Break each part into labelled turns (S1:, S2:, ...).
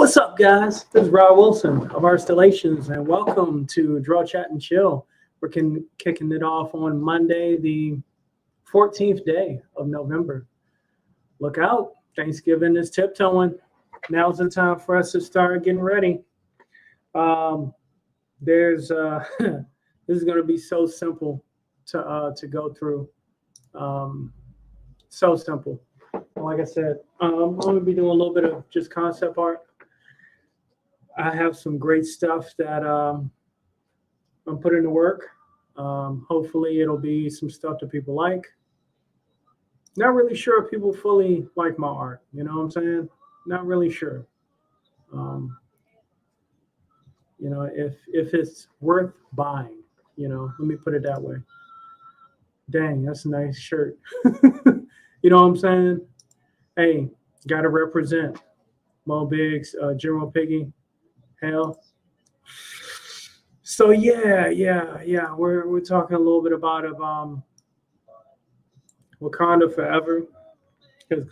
S1: What's up, guys? This is Rob Wilson of Arstellations, and welcome to Draw, Chat, and Chill. We're kicking it off on Monday, the 14th day of November. Look out. Thanksgiving is tiptoeing. Now's the time for us to start getting ready. This is going to be so simple to go through. So simple. Like I said, I'm going to be doing a little bit of just concept art. I have some great stuff that I'm putting to work. Hopefully it'll be some stuff that people like. Not really sure if people fully like my art. You know what I'm saying? Not really sure. If it's worth buying, let me put it that way. Dang, that's a nice shirt. You know what I'm saying? Hey, got to represent Mo Biggs, General Piggy. Hell. So yeah. We're talking a little bit about Wakanda Forever, because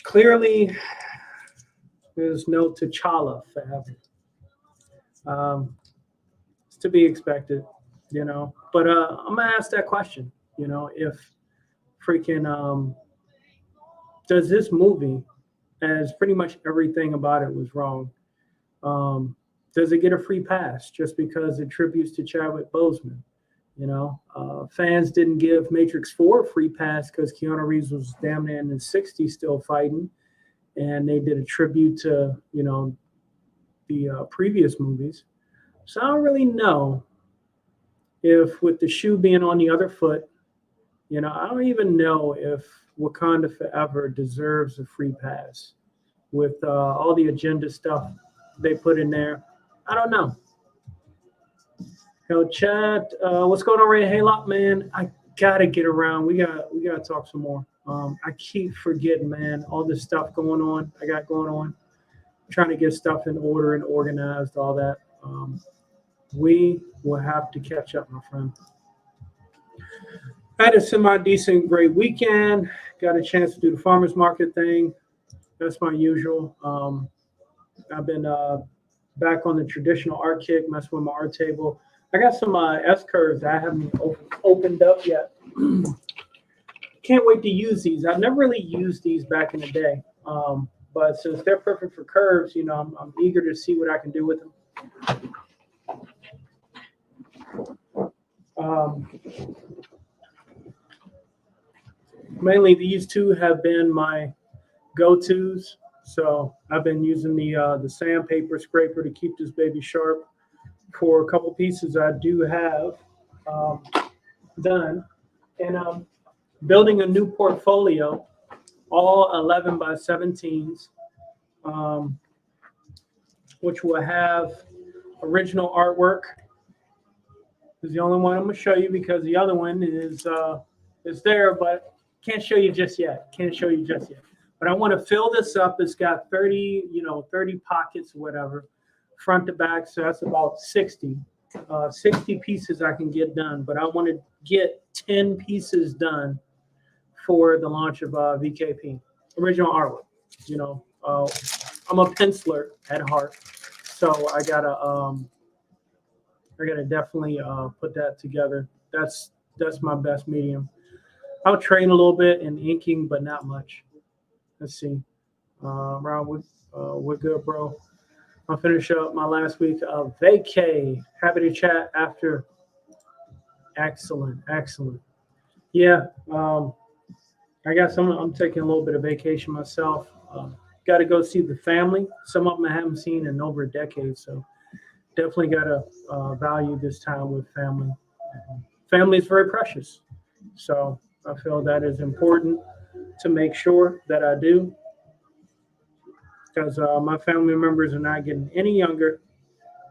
S1: clearly there's no T'Challa forever. It's to be expected, But I'm gonna ask that question, if freaking does this movie, as pretty much everything about it was wrong, does it get a free pass just because it tributes to Chadwick Boseman? Fans didn't give Matrix 4 a free pass because Keanu Reeves was damn near in his 60s still fighting, and they did a tribute to the previous movies. So I don't really know if, with the shoe being on the other foot, I don't even know if Wakanda Forever deserves a free pass with all the agenda stuff they put in there. I don't know. Hell, chat. What's going on, Ray Haylock, man? I gotta get around. We gotta talk some more. I keep forgetting, man, all this stuff going on. I got going on. Trying to get stuff in order and organized, all that. We will have to catch up, my friend. Had a semi-decent, great weekend. Got a chance to do the farmer's market thing. That's my usual. I've been back on the traditional art kick, messing with my art table. I got some S-curves that I haven't opened up yet. Can't wait to use these. I've never really used these back in the day. But since they're perfect for curves, I'm eager to see what I can do with them. Mainly these two have been my go-tos. So I've been using the sandpaper scraper to keep this baby sharp for a couple pieces I do have done. And I'm building a new portfolio, all 11 by 17s, which will have original artwork. This is the only one I'm going to show you because the other one is there, but can't show you just yet. But I want to fill this up. It's got 30 pockets or whatever, front to back. So that's about 60 pieces I can get done. But I want to get 10 pieces done for the launch of VKP, original artwork. I'm a penciler at heart, so I gotta definitely put that together. That's my best medium. I'll train a little bit in inking, but not much. Let's see. Ron, we're good, bro. I'll finish up my last week of vacay. Happy to chat after. Excellent. Yeah. I guess I'm taking a little bit of vacation myself. Got to go see the family. Some of them I haven't seen in over a decade, so definitely got to value this time with family. Family is very precious, so I feel that is important to make sure that I do, because my family members are not getting any younger,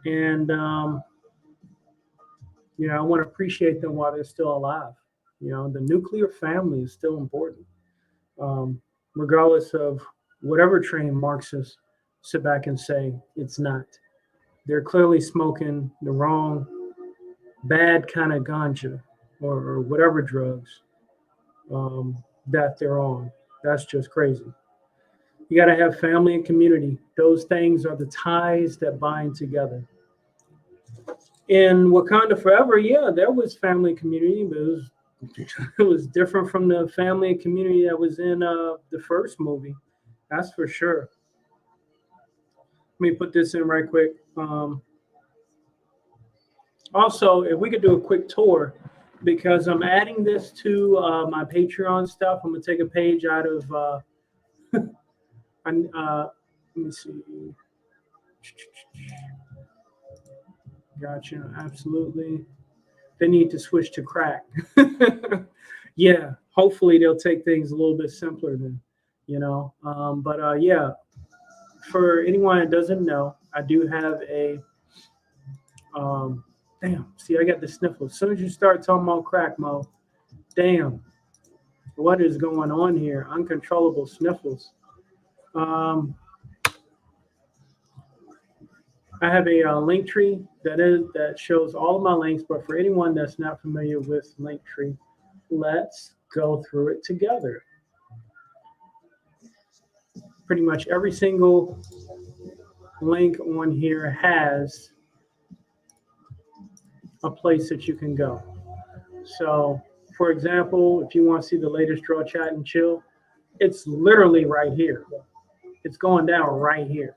S1: and I want to appreciate them while they're still alive. The nuclear family is still important, regardless of whatever trained Marxists sit back and say it's not. They're clearly smoking the wrong, bad kind of ganja or whatever drugs that they're on. That's just crazy. You got to have family and community. Those things are the ties that bind together. In Wakanda Forever, yeah, there was family and community, but it was different from the family and community that was in the first movie. That's for sure. Let me put this in right quick. Also, if we could do a quick tour, because I'm adding this to my Patreon stuff. I'm gonna take a page out of. Let me see. Gotcha. Absolutely. They need to switch to crack. Yeah. Hopefully they'll take things a little bit simpler then. But yeah. For anyone that doesn't know, I do have a. Damn. See, I got the sniffles. As soon as you start talking about crack, Mo. Damn. What is going on here? Uncontrollable sniffles. Um, I have a link tree that shows all of my links. But for anyone that's not familiar with Linktree, let's go through it together. Pretty much every single link on here has a place that you can go. So, for example, if you want to see the latest Draw Chat and Chill, it's literally right here. It's going down right here.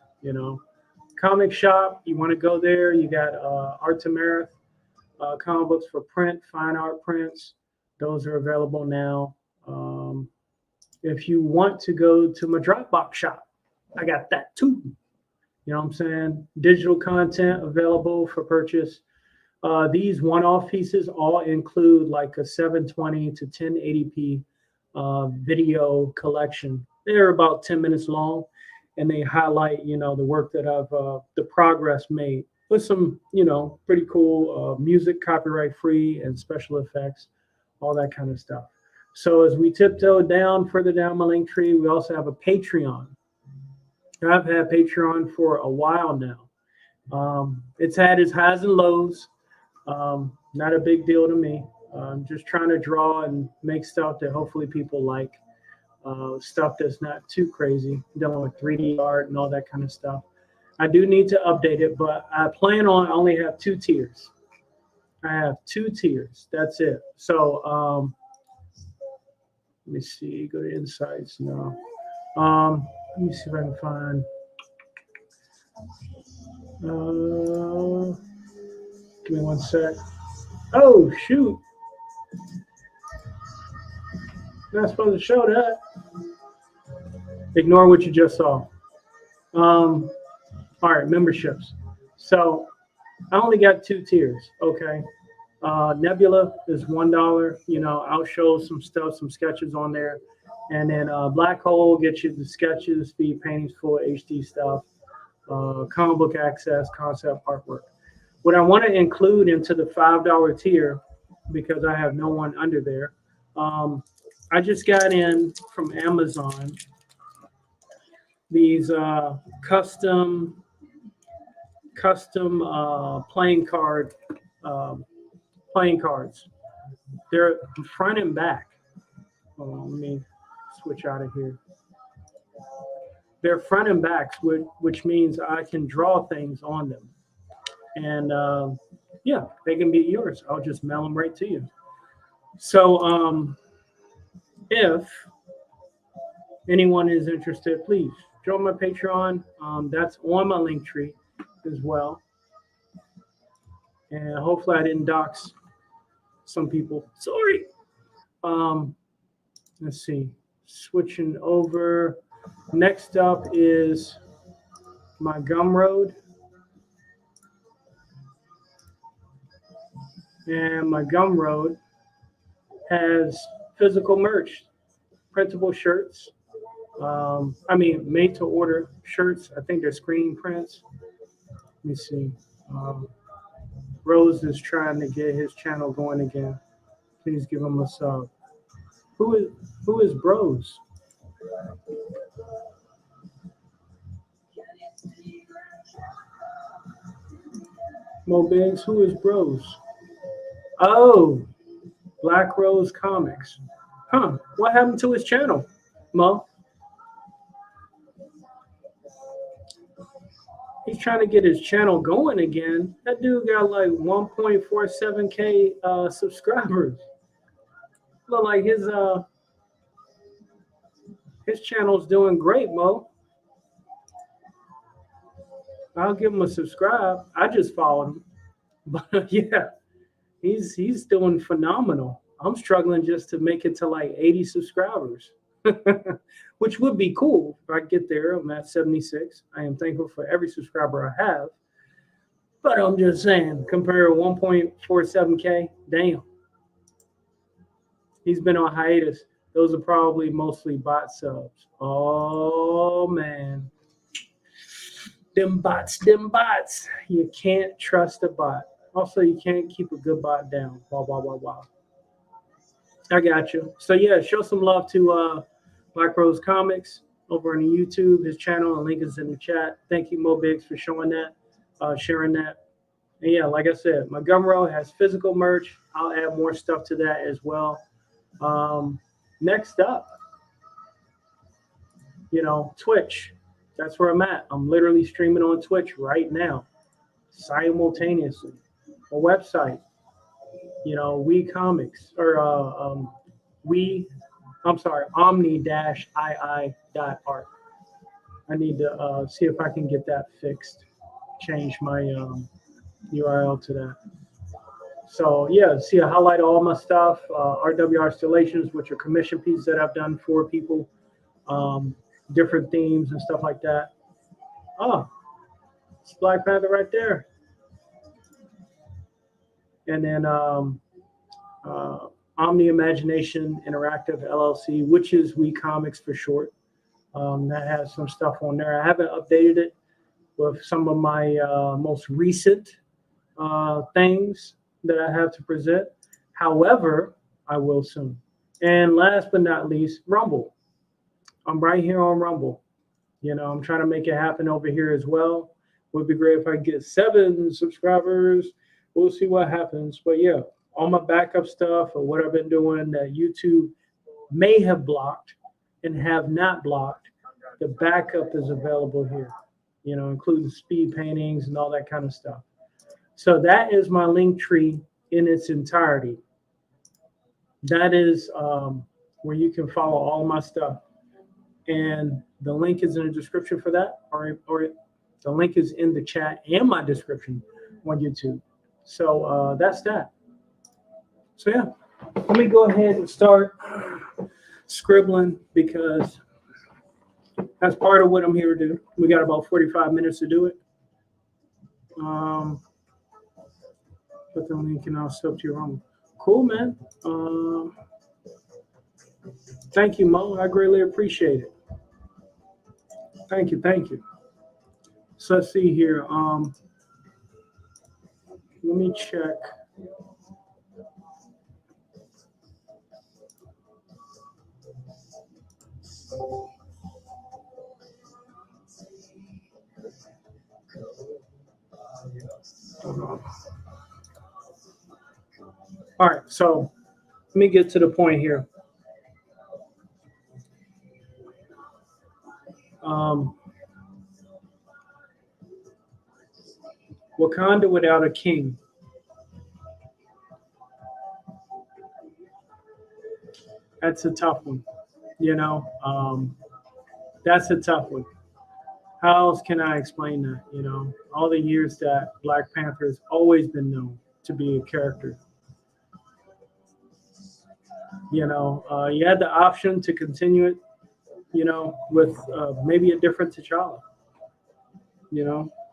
S1: Comic shop, you want to go there. You got Artemerith, comic books for print, fine art prints. Those are available now. If you want to go to my Dropbox shop, I got that too. You know what I'm saying? Digital content available for purchase. These one-off pieces all include like a 720 to 1080p video collection. They're about 10 minutes long, and they highlight, the work that the progress made with some, pretty cool music, copyright free, and special effects, all that kind of stuff. So as we tiptoe further down my link tree, we also have a Patreon. I've had Patreon for a while now. It's had its highs and lows. Not a big deal to me. I'm just trying to draw and make stuff that hopefully people like. Stuff that's not too crazy, dealing with 3D art and all that kind of stuff. I do need to update it, but I plan on only have 2 tiers. I have 2 tiers. That's it. So let me see. Go to insights now. Let me see if I can find. Give me one sec. Oh shoot! Not supposed to show that. Ignore what you just saw. All right, memberships. So I only got 2 tiers. Okay. Nebula is $1. I'll show some stuff, some sketches on there. And then Black Hole gets you the sketches, speed paintings, full HD stuff, comic book access, concept artwork. What I want to include into the $5 tier, because I have no one under there, I just got in from Amazon these custom playing cards. They're front and back. Hold on, let me switch out of here. They're front and backs, which means I can draw things on them. And yeah, they can be yours. I'll just mail them right to you. So if anyone is interested, please join my Patreon. That's on my link tree as well. And hopefully I didn't dox some people. Sorry. Let's see. Switching over. Next up is my Gumroad. And my Gumroad has physical merch, printable shirts. Made to order shirts. I think they're screen prints. Let me see. Rose is trying to get his channel going again. Please give him a sub. Who is Bros? Mo Biggs, who is Bros? Oh, Black Rose Comics. Huh? What happened to his channel, Mo? He's trying to get his channel going again. That dude got like 1.47K subscribers. Look like his channel's doing great, Mo. I'll give him a subscribe. I just followed him. But yeah, he's doing phenomenal. I'm struggling just to make it to like 80 subscribers, which would be cool if I get there. I'm at 76. I am thankful for every subscriber I have. But I'm just saying, compare 1.47K, damn. He's been on hiatus. Those are probably mostly bot subs. Oh, man. Them bots. You can't trust a bot. Also, you can't keep a good bot down. Wow. I got you. So, yeah, show some love to Black Rose Comics over on YouTube, his channel. The link is in the chat. Thank you, Mo Biggs, for showing that, sharing that. And yeah, like I said, my Gumroad has physical merch. I'll add more stuff to that as well. Next up, Twitch. That's where I'm at. I'm literally streaming on Twitch right now, simultaneously. A website, We Comics, or omni-ii.art. I need to see if I can get that fixed. Change my URL to that. So yeah, see a highlight of all my stuff, RWR installations, which are commission pieces that I've done for people, different themes and stuff like that. Oh, it's Black Panther right there. And then Omni Imagination Interactive LLC, which is We Comics for short. That has some stuff on there. I haven't updated it with some of my most recent things that I have to present. However, I will soon. And last but not least, Rumble. I'm right here on Rumble. I'm trying to make it happen over here as well. Would be great if I get 7 subscribers. We'll see what happens. But yeah, all my backup stuff or what I've been doing that YouTube may have blocked and have not blocked, the backup is available here, including speed paintings and all that kind of stuff. So that is my link tree in its entirety. That is where you can follow all my stuff. And the link is in the description for that, or the link is in the chat and my description on YouTube. So that's that. So yeah, let me go ahead and start scribbling because that's part of what I'm here to do. We got about 45 minutes to do it. Put the link and I'll sub to your own. Cool, man. Thank you, Mo. I greatly appreciate it. Thank you. So let's see here. Let me check. All right, so let me get to the point here. Wakanda without a king. That's a tough one, that's a tough one. How else can I explain that? All the years that Black Panther has always been known to be a character. You had the option to continue it, with maybe a different T'Challa.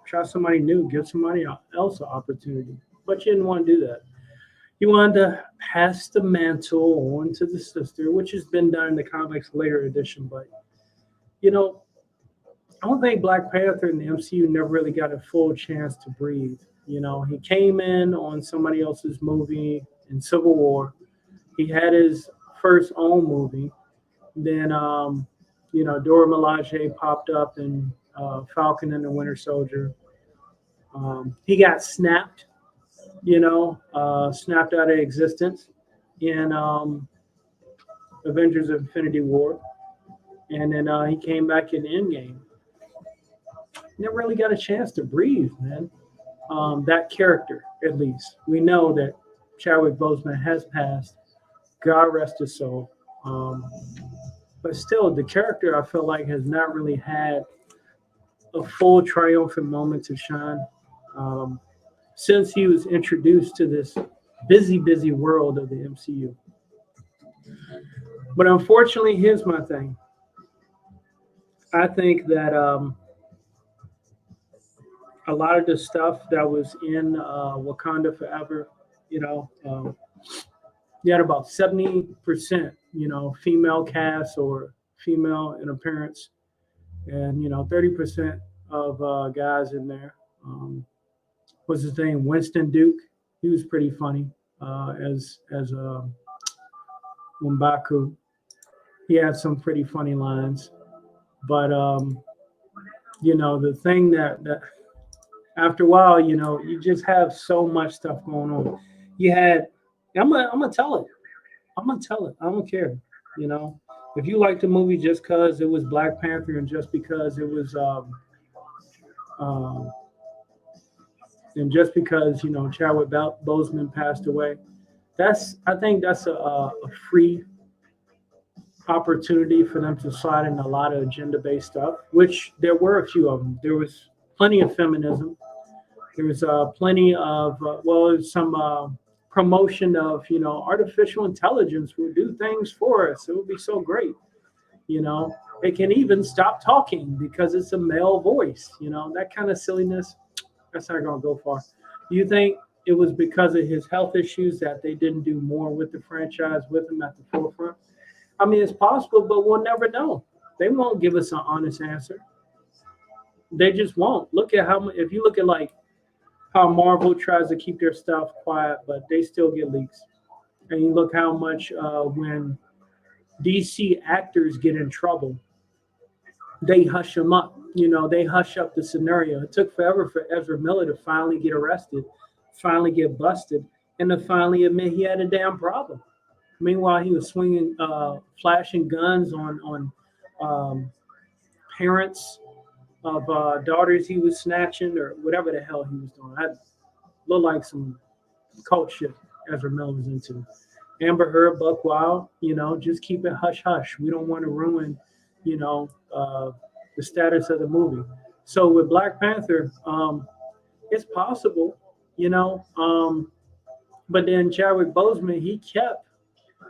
S1: Try somebody new, give somebody else an opportunity. But you didn't want to do that. You wanted to pass the mantle on to the sister, which has been done in the comics later edition. But, I don't think Black Panther in the MCU never really got a full chance to breathe. He came in on somebody else's movie in Civil War. He had his first own movie. Then, Dora Milaje popped up in Falcon and the Winter Soldier. He got snapped, snapped out of existence in Avengers Infinity War. And then he came back in Endgame. never really got a chance to breathe, man. That character, at least, we know that Chadwick Boseman has passed. God rest his soul. Um, but still, the character I feel like has not really had a full triumphant moment to shine um, since he was introduced to this busy world of the MCU. But unfortunately, here's my thing. I think that a lot of the stuff that was in Wakanda Forever, you know, you had about 70%, female cast or female in appearance, and 30% of guys in there. What's his name? Winston Duke. He was pretty funny as M'Baku. He had some pretty funny lines, but the thing that after a while, you just have so much stuff going on. You had, I'm gonna tell it. I'm gonna tell it. I don't care. You know, if you like the movie just because it was Black Panther and just because it was um, and just because Chadwick Boseman passed away, I think that's a free opportunity for them to slide in a lot of agenda-based stuff, which there were a few of them. There was plenty of feminism. There was plenty of some promotion of artificial intelligence will do things for us. It would be so great. It can even stop talking because it's a male voice. That kind of silliness. That's not going to go far. Do you think it was because of his health issues that they didn't do more with the franchise with him at the forefront? I mean, it's possible, but we'll never know. They won't give us an honest answer. They just won't. Look at if you look at like how Marvel tries to keep their stuff quiet, but they still get leaks. And you look how much when DC actors get in trouble, they hush them up. They hush up the scenario. It took forever for Ezra Miller to finally get arrested, finally get busted, and to finally admit he had a damn problem. Meanwhile, he was swinging, flashing guns on parents of daughters he was snatching or whatever the hell he was doing. I looked like some cult shit Ezra Miller was into. Amber Heard, Buck Wild, just keep it hush hush. We don't want to ruin, the status of the movie. So with Black Panther, it's possible, but then Chadwick Boseman, he kept,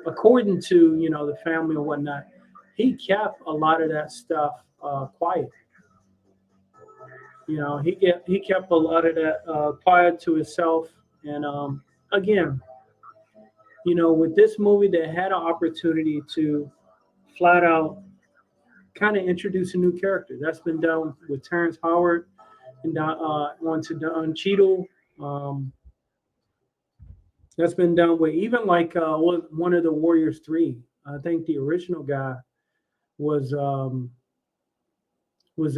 S1: according to the family and whatnot, he kept a lot of that stuff quiet. He kept a lot of that quiet to himself. And again, with this movie, they had an opportunity to flat out kind of introduce a new character. That's been done with Terrence Howard and on to Don Cheadle. That's been done with even like one of the Warriors 3. I think the original guy was the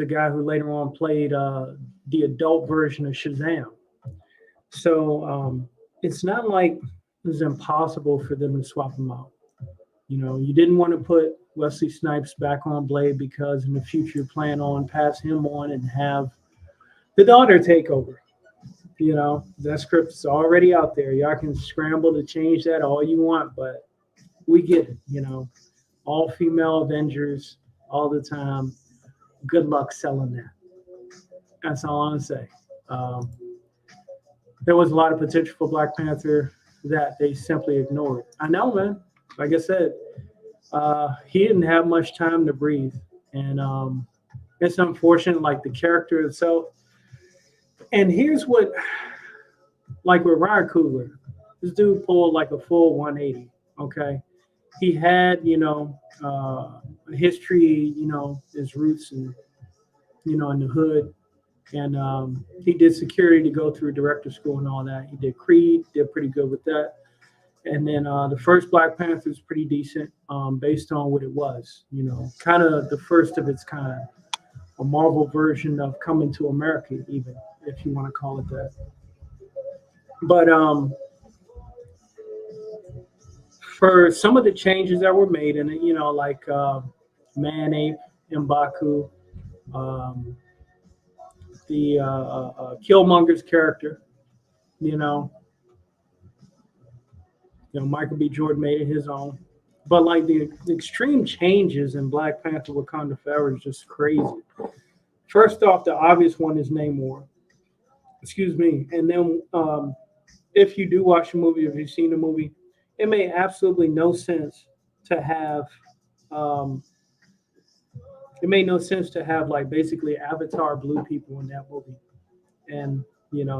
S1: guy who later on played the adult version of Shazam. So it's not like it was impossible for them to swap them out. You didn't want to put Wesley Snipes back on Blade because in the future you plan on pass him on and have the daughter take over. That script is already out there. Y'all can scramble to change that all you want, but we get it. All female Avengers all the time. Good luck selling that. That's all I'm gonna say. There was a lot of potential for Black Panther that they simply ignored. I know, man. Like I said, he didn't have much time to breathe, and it's unfortunate. Like the character itself. And here's what, like with Ryan Coogler, this dude pulled like a full 180. Okay, he had a history, his roots and in the hood, and he did security to go through director school and all that. He did Creed, did pretty good with that. And then the first Black Panther is pretty decent based on what it was, kind of the first of its kind, a Marvel version of Coming to America, even if you want to call it that. But for some of the changes that were made in it, like Man Ape, M'Baku, the Killmonger's character. You know, Michael B. Jordan made it his own. But like the extreme changes in Black Panther Wakanda Forever is just crazy. First off, the obvious one is Namor. Excuse me. And then if you do watch the movie, if you've seen the movie, it made absolutely no sense to have um, it made no sense to have like basically Avatar blue people in that movie. And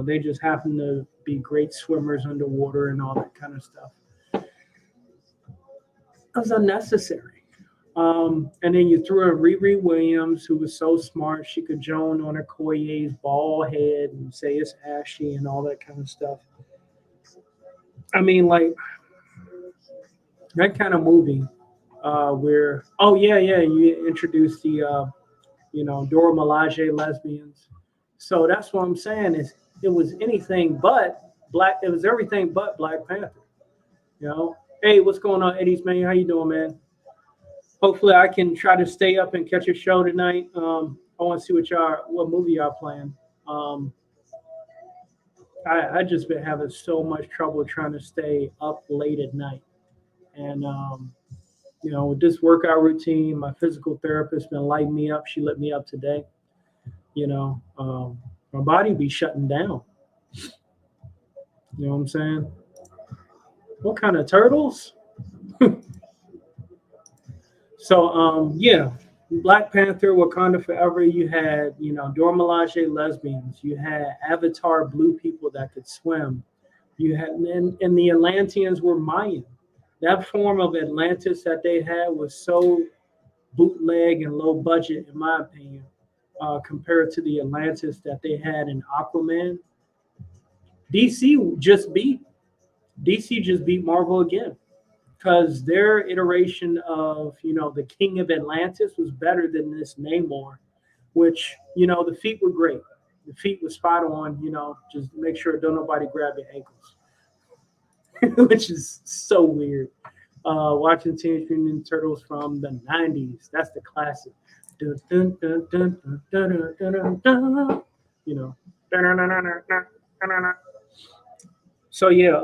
S1: they just happen to be great swimmers underwater and all that kind of stuff. It was unnecessary. And then you threw in Riri Williams, who was so smart. She could Joan on her Koye's bald head and say it's ashy and all that kind of stuff. I mean, like, that kind of movie where, oh, yeah, you introduced the, Dora Milaje lesbians. So that's what I'm saying is it was anything but Black. It was everything but Black Panther. Hey, what's going on, Eddie's man? How you doing, man? Hopefully, I can try to stay up and catch a show tonight. I want to see what movie y'all playing. I just been having so much trouble trying to stay up late at night, and with this workout routine, my physical therapist been lighting me up. She lit me up today. My body be shutting down. You know what I'm saying? What kind of turtles? So, yeah, Black Panther, Wakanda Forever, you had, Dora Milaje lesbians. You had Avatar blue people that could swim. You had, and the Atlanteans were Mayan. That form of Atlantis that they had was so bootleg and low budget, in my opinion, compared to the Atlantis that they had in Aquaman. DC just beat Marvel again, because their iteration of the King of Atlantis was better than this Namor, which the feet were great. The feet was spot on. Just make sure don't nobody grab your ankles, which is so weird. Watching Teenage Mutant Ninja Turtles from the '90s, that's the classic. Dun, dun, dun, dun, dun, dun, dun, dun, dun, you know. So yeah,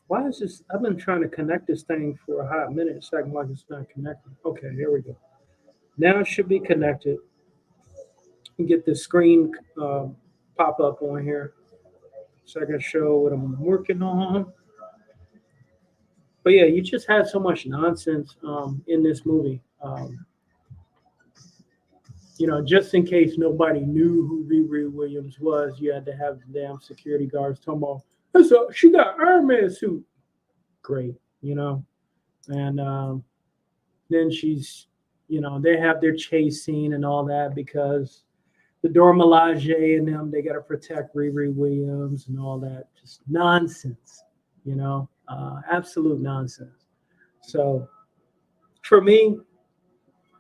S1: why is this? I've been trying to connect this thing for a hot minute. It's acting like it's not connected. Okay, here we go. Now it should be connected. Get the screen pop up on here so I can show what I'm working on. But yeah, you just had so much nonsense in this movie. Just in case nobody knew who Riri Williams was, you had to have the damn security guards talking about, she got Iron Man suit. Great, and then she's, they have their chase scene and all that because the Dora Milaje and them, they got to protect Riri Williams and all that. Just nonsense, absolute nonsense. So for me,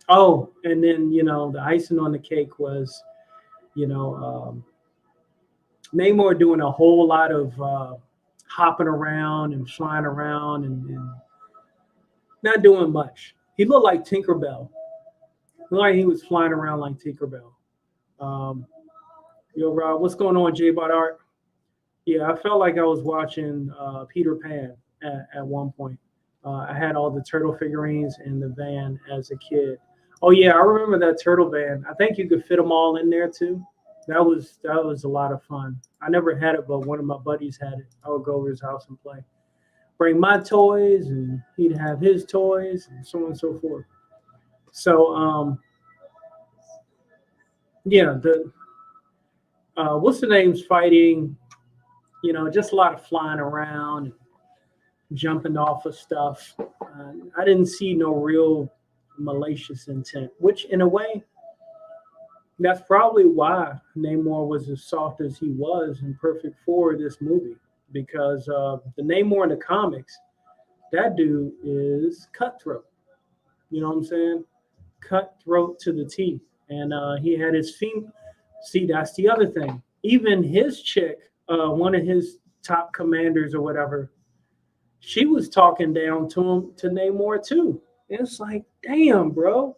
S1: oh, and then, the icing on the cake was, Namor doing a whole lot of hopping around and flying around and not doing much. He looked like Tinkerbell. Like he was flying around like Tinkerbell. Yo, Rob, what's going on, J-Bot Art? Yeah, I felt like I was watching Peter Pan at one point. I had all the turtle figurines in the van as a kid. Oh yeah, I remember that turtle van. I think you could fit them all in there too. That was a lot of fun. I never had it, but one of my buddies had it. I would go over his house and play. Bring my toys, and he'd have his toys, and so on and so forth. So, yeah, the what's the name's fighting? Just a lot of flying around, and jumping off of stuff. I didn't see no real malicious intent, which in a way, that's probably why Namor was as soft as he was and perfect for this movie, because the Namor in the comics, that dude is cutthroat. You know what I'm saying? Cutthroat to the teeth. And he had his female. See, that's the other thing. Even his chick, one of his top commanders or whatever, she was talking down to him, to Namor too. And it's like, damn, bro.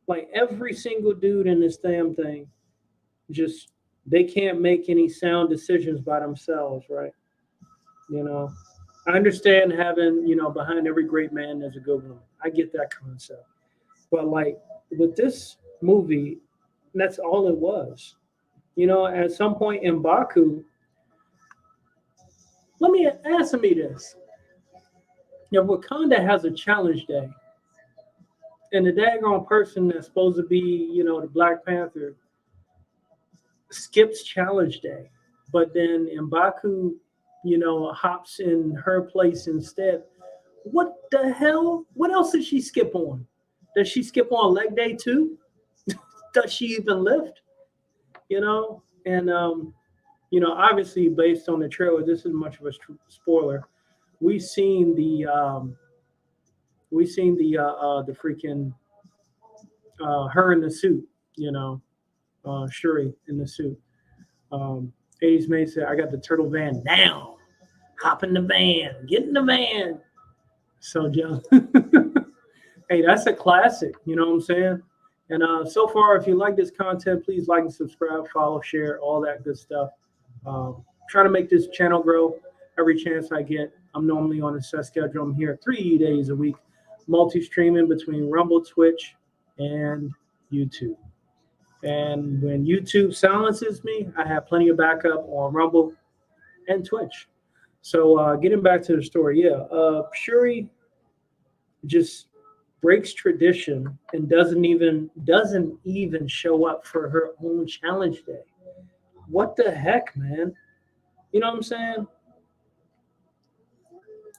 S1: Like every single dude in this damn thing, just they can't make any sound decisions by themselves, right? You know, I understand having, behind every great man there's a good woman. I get that concept. But like with this movie, that's all it was. At some point in Baku, let me answer me this. If Wakanda has a challenge day, and the daggone person that's supposed to be, the Black Panther skips challenge day, but then Mbaku, hops in her place instead. What the hell? What else did she skip on? Does she skip on leg day too? Does she even lift? And obviously based on the trailer, this is much of a spoiler. We've seen the freaking her in the suit, Shuri in the suit. 80s May said, I got the turtle van now. Hop in the van. Get in the van. So, Joe, hey, that's a classic. You know what I'm saying? And so far, if you like this content, please like and subscribe, follow, share, all that good stuff. Try to make this channel grow every chance I get. I'm normally on a set schedule. I'm here 3 days a week, multi-streaming between Rumble, Twitch, and YouTube. And when YouTube silences me, I have plenty of backup on Rumble and Twitch. So getting back to the story, Shuri just breaks tradition and doesn't even show up for her own challenge day. What the heck, man? You know what I'm saying?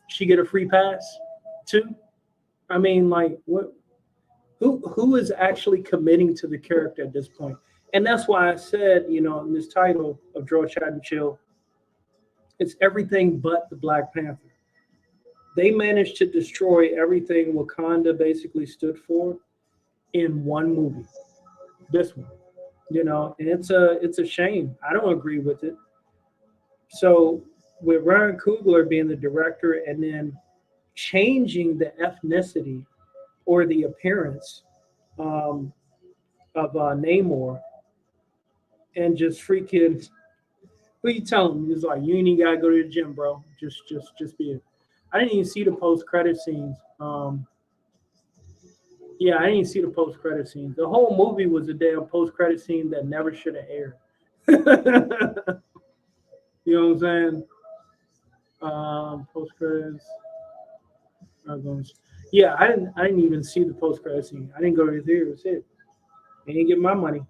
S1: She get a free pass too. I mean, like, what? Who is actually committing to the character at this point? And that's why I said, in this title of Draw, Chat, and Chill, it's everything but the Black Panther. They managed to destroy everything Wakanda basically stood for in one movie. This one, and it's a shame. I don't agree with it. So with Ryan Coogler being the director and then changing the ethnicity or the appearance of Namor, and just freaking, who you telling me? He's like, you ain't even gotta go to the gym, bro. Just be it. I didn't even see the post credit scenes. I didn't even see the post credit scenes. The whole movie was a damn post credit scene that never should have aired. You know what I'm saying? Post credits. Yeah, I didn't even see the post credit scene. I didn't go to the theater. That's it. They didn't get my money.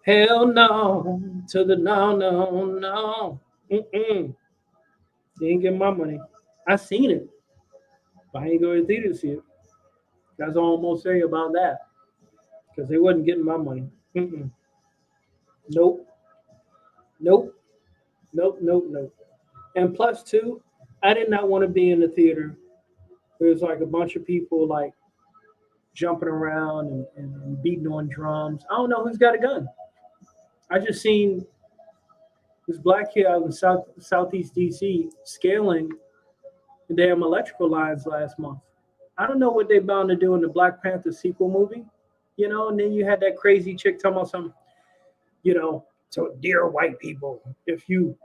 S1: Hell no to the no. Mm-mm. They didn't get my money. I seen it, but I ain't go to the theater to see it. That's all I'm gonna say about that, because they wasn't getting my money. Mm-mm. Nope. And plus, too, I did not want to be in the theater. There's like a bunch of people like jumping around and beating on drums. I don't know who's got a gun. I just seen this black kid out in Southeast DC scaling the damn electrical lines last month. I don't know what they bound to do in the Black Panther sequel movie, and then you had that crazy chick talking about something, so dear white people, if you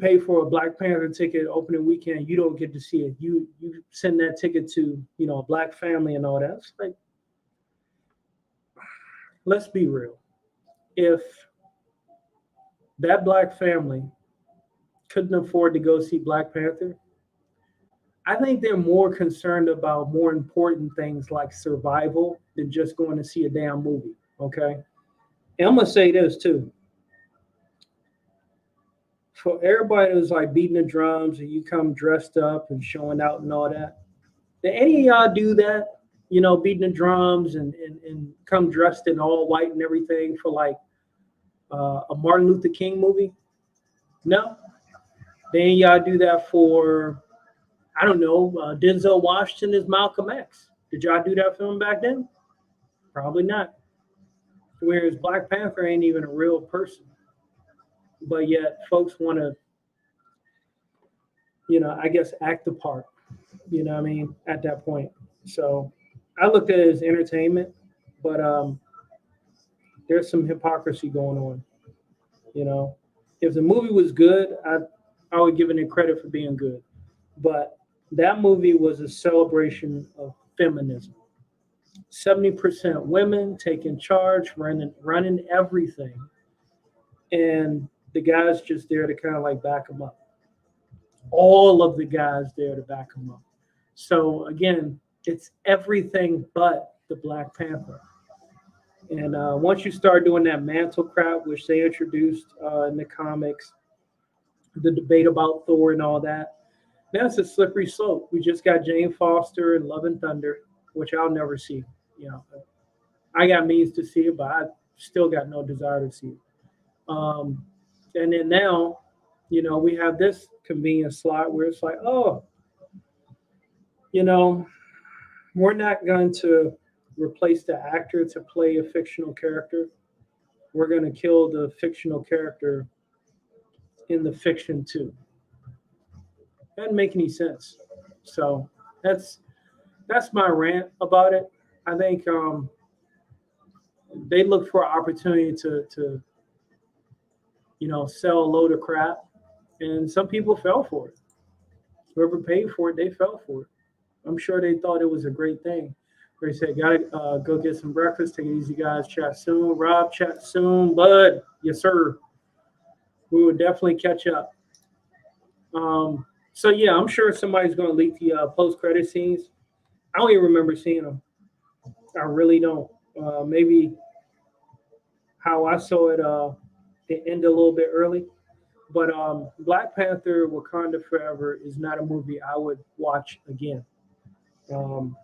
S1: pay for a Black Panther ticket opening weekend, you don't get to see it. You send that ticket to, a black family and all that. It's like, let's be real. If that black family couldn't afford to go see Black Panther, I think they're more concerned about more important things like survival than just going to see a damn movie. Okay. And I'm going to say this too. For everybody who's like beating the drums and you come dressed up and showing out and all that, did any of y'all do that? Beating the drums and come dressed in all white and everything for like a Martin Luther King movie? No? Then y'all do that for, I don't know, Denzel Washington is Malcolm X. Did y'all do that film back then? Probably not. Whereas Black Panther ain't even a real person. But yet folks want to, I guess, act the part, at that point. So I looked at it as entertainment, but there's some hypocrisy going on. You know, if the movie was good, I would give it credit for being good. But that movie was a celebration of feminism. 70% women taking charge, running everything, and the guys just there to kind of like back them up. All of the guys there to back them up. So again, it's everything but the Black Panther. And once you start doing that mantle crap, which they introduced in the comics, the debate about Thor and all that, that's a slippery slope. We just got Jane Foster and Love and Thunder, which I'll never see. You know, I got means to see it, but I still got no desire to see it. And then now, we have this convenient slot where it's like, oh, you know, we're not going to replace the actor to play a fictional character. We're going to kill the fictional character in the fiction too. That doesn't make any sense. So that's my rant about it. I think they look for an opportunity to sell a load of crap, and some people fell for it. Whoever paid for it, they fell for it. I'm sure they thought it was a great thing. They said, gotta go get some breakfast. Take it easy, guys. Chat soon. Rob, chat soon. Bud, yes, sir. We will definitely catch up. So yeah, I'm sure somebody's going to leak the post-credit scenes. I don't even remember seeing them. I really don't. Maybe how I saw it, it ended a little bit early. But Black Panther: Wakanda Forever is not a movie I would watch again. Um,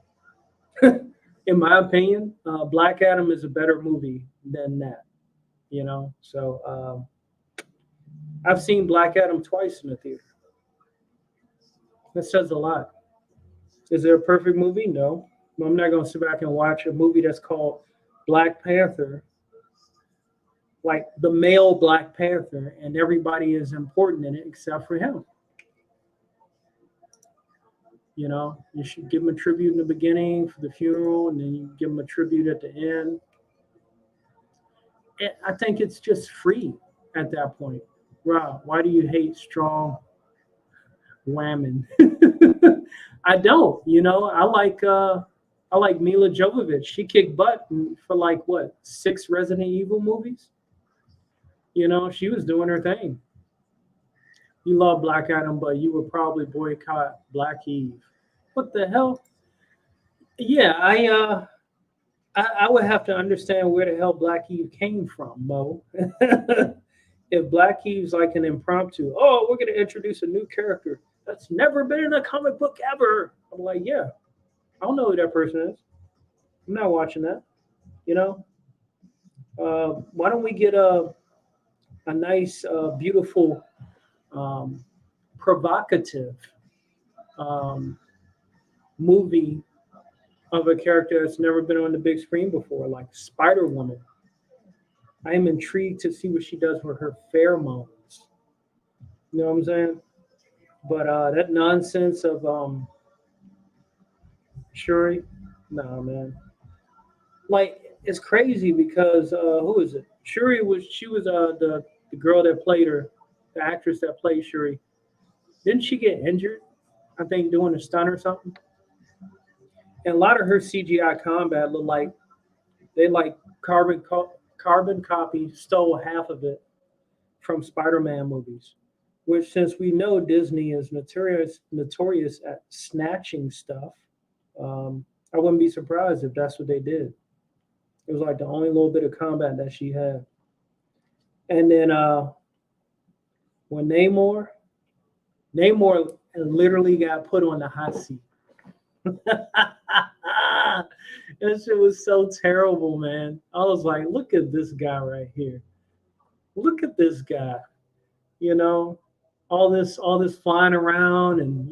S1: in my opinion, Black Adam is a better movie than that. So I've seen Black Adam twice in the theater. That says a lot. Is there a perfect movie? No. I'm not going to sit back and watch a movie that's called Black Panther, like the male Black Panther, and everybody is important in it except for him. You should give him a tribute in the beginning for the funeral, and then you give him a tribute at the end. I think it's just free at that point. Rob, why do you hate strong women? I don't. I like Mila Jovovich. She kicked butt for like what 6 Resident Evil movies. She was doing her thing. You love Black Adam, but you would probably boycott Black Eve. What the hell? Yeah, I would have to understand where the hell Black Eve came from, Mo. If Black Eve's like an impromptu, oh, we're gonna introduce a new character that's never been in a comic book ever. I'm like, yeah, I don't know who that person is. I'm not watching that. Why don't we get a nice, beautiful, provocative movie of a character that's never been on the big screen before, like Spider-Woman. I am intrigued to see what she does with her pheromones. You know what I'm saying? But that nonsense of Shuri, no, man. Like, it's crazy because who is it? Shuri was the girl that played her, the actress that played Shuri. Didn't she get injured? I think doing a stunt or something. And a lot of her CGI combat looked like they like carbon copy stole half of it from Spider-Man movies. Which, since we know Disney is notorious at snatching stuff, I wouldn't be surprised if that's what they did. It was like the only little bit of combat that she had. And then when Namor literally got put on the hot seat. That shit was so terrible, man. I was like, look at this guy right here. Look at this guy. All this flying around and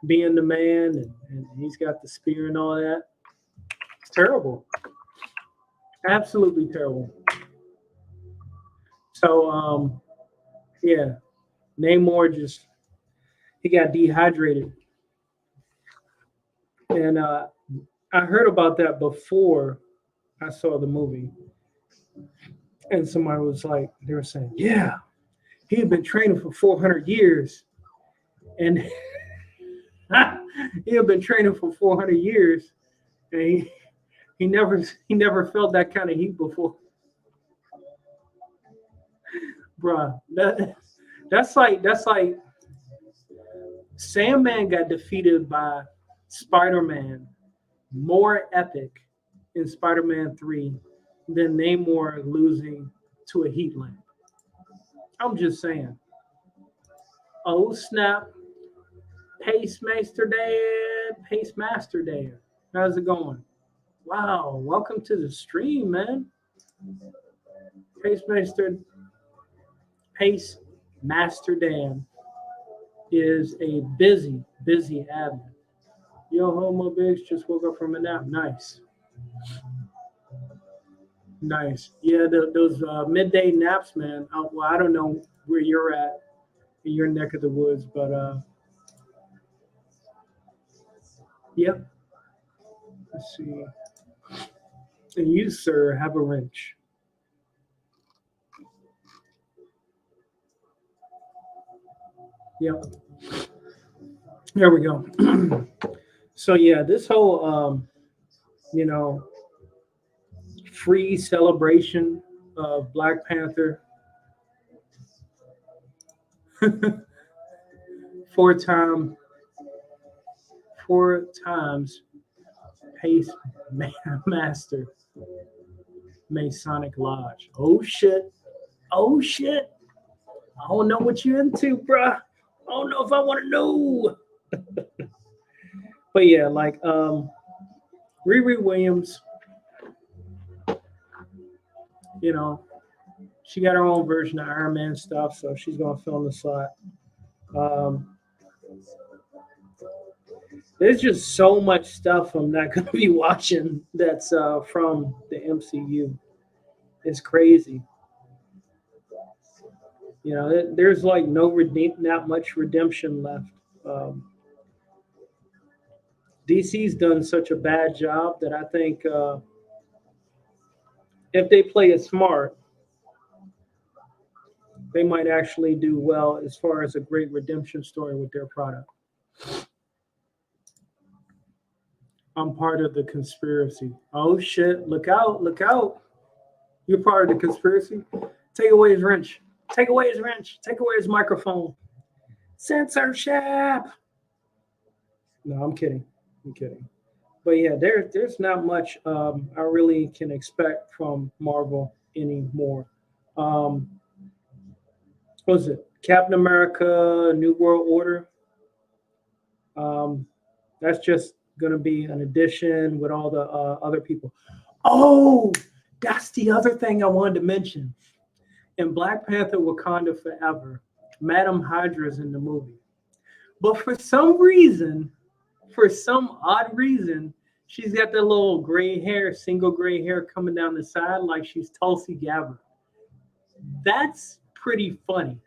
S1: being the man, and he's got the spear and all that. It's terrible. Absolutely terrible. So yeah, Namor he got dehydrated. And I heard about that before I saw the movie. And somebody was like, they were saying, yeah, he had been training for 400 years. And he had been training for 400 years. And he never felt that kind of heat before. Bruh, that's like Sandman got defeated by Spider-Man, more epic in Spider-Man 3 than Namor losing to a heat lamp. I'm just saying. Oh snap. Pacemaster Dad. How's it going? Wow, welcome to the stream, man. Pacemaster Pacemaster Dan is a busy admin. Yo, Homo Biggs just woke up from a nap. Nice. Nice. Yeah, those midday naps, man. Well, I don't know where you're at in your neck of the woods, but yep. Let's see. And you, sir, have a wrench. Yep. There we go. So yeah, this whole you know, free celebration of Black Panther. four time four times pace master Masonic Lodge. Oh shit. Oh shit. I don't know what you're into, bruh. I don't know if I want to know. But yeah, like Riri Williams, you know, she got her own version of Iron Man stuff, so she's gonna film the slot. Um, there's just so much stuff I'm not gonna be watching that's from the MCU. It's crazy. You know, there's like not much redemption left. Um, DC's done such a bad job that I think if they play it smart, they might actually do well as far as a great redemption story with their product. I'm part of the conspiracy. Oh shit, look out, look out. You're part of the conspiracy. Take away his wrench. Take away his wrench. Take away his microphone. Censorship. No, I'm kidding. I'm kidding. But yeah, there's not much I really can expect from Marvel anymore. Um, what was it? Captain America, New World Order. Um, that's just going to be an addition with all the other people. Oh, that's the other thing I wanted to mention. In Black Panther Wakanda Forever, Madam Hydra's in the movie. But for some odd reason, she's got that little gray hair, single gray hair coming down the side like she's Tulsi Gabbard. That's pretty funny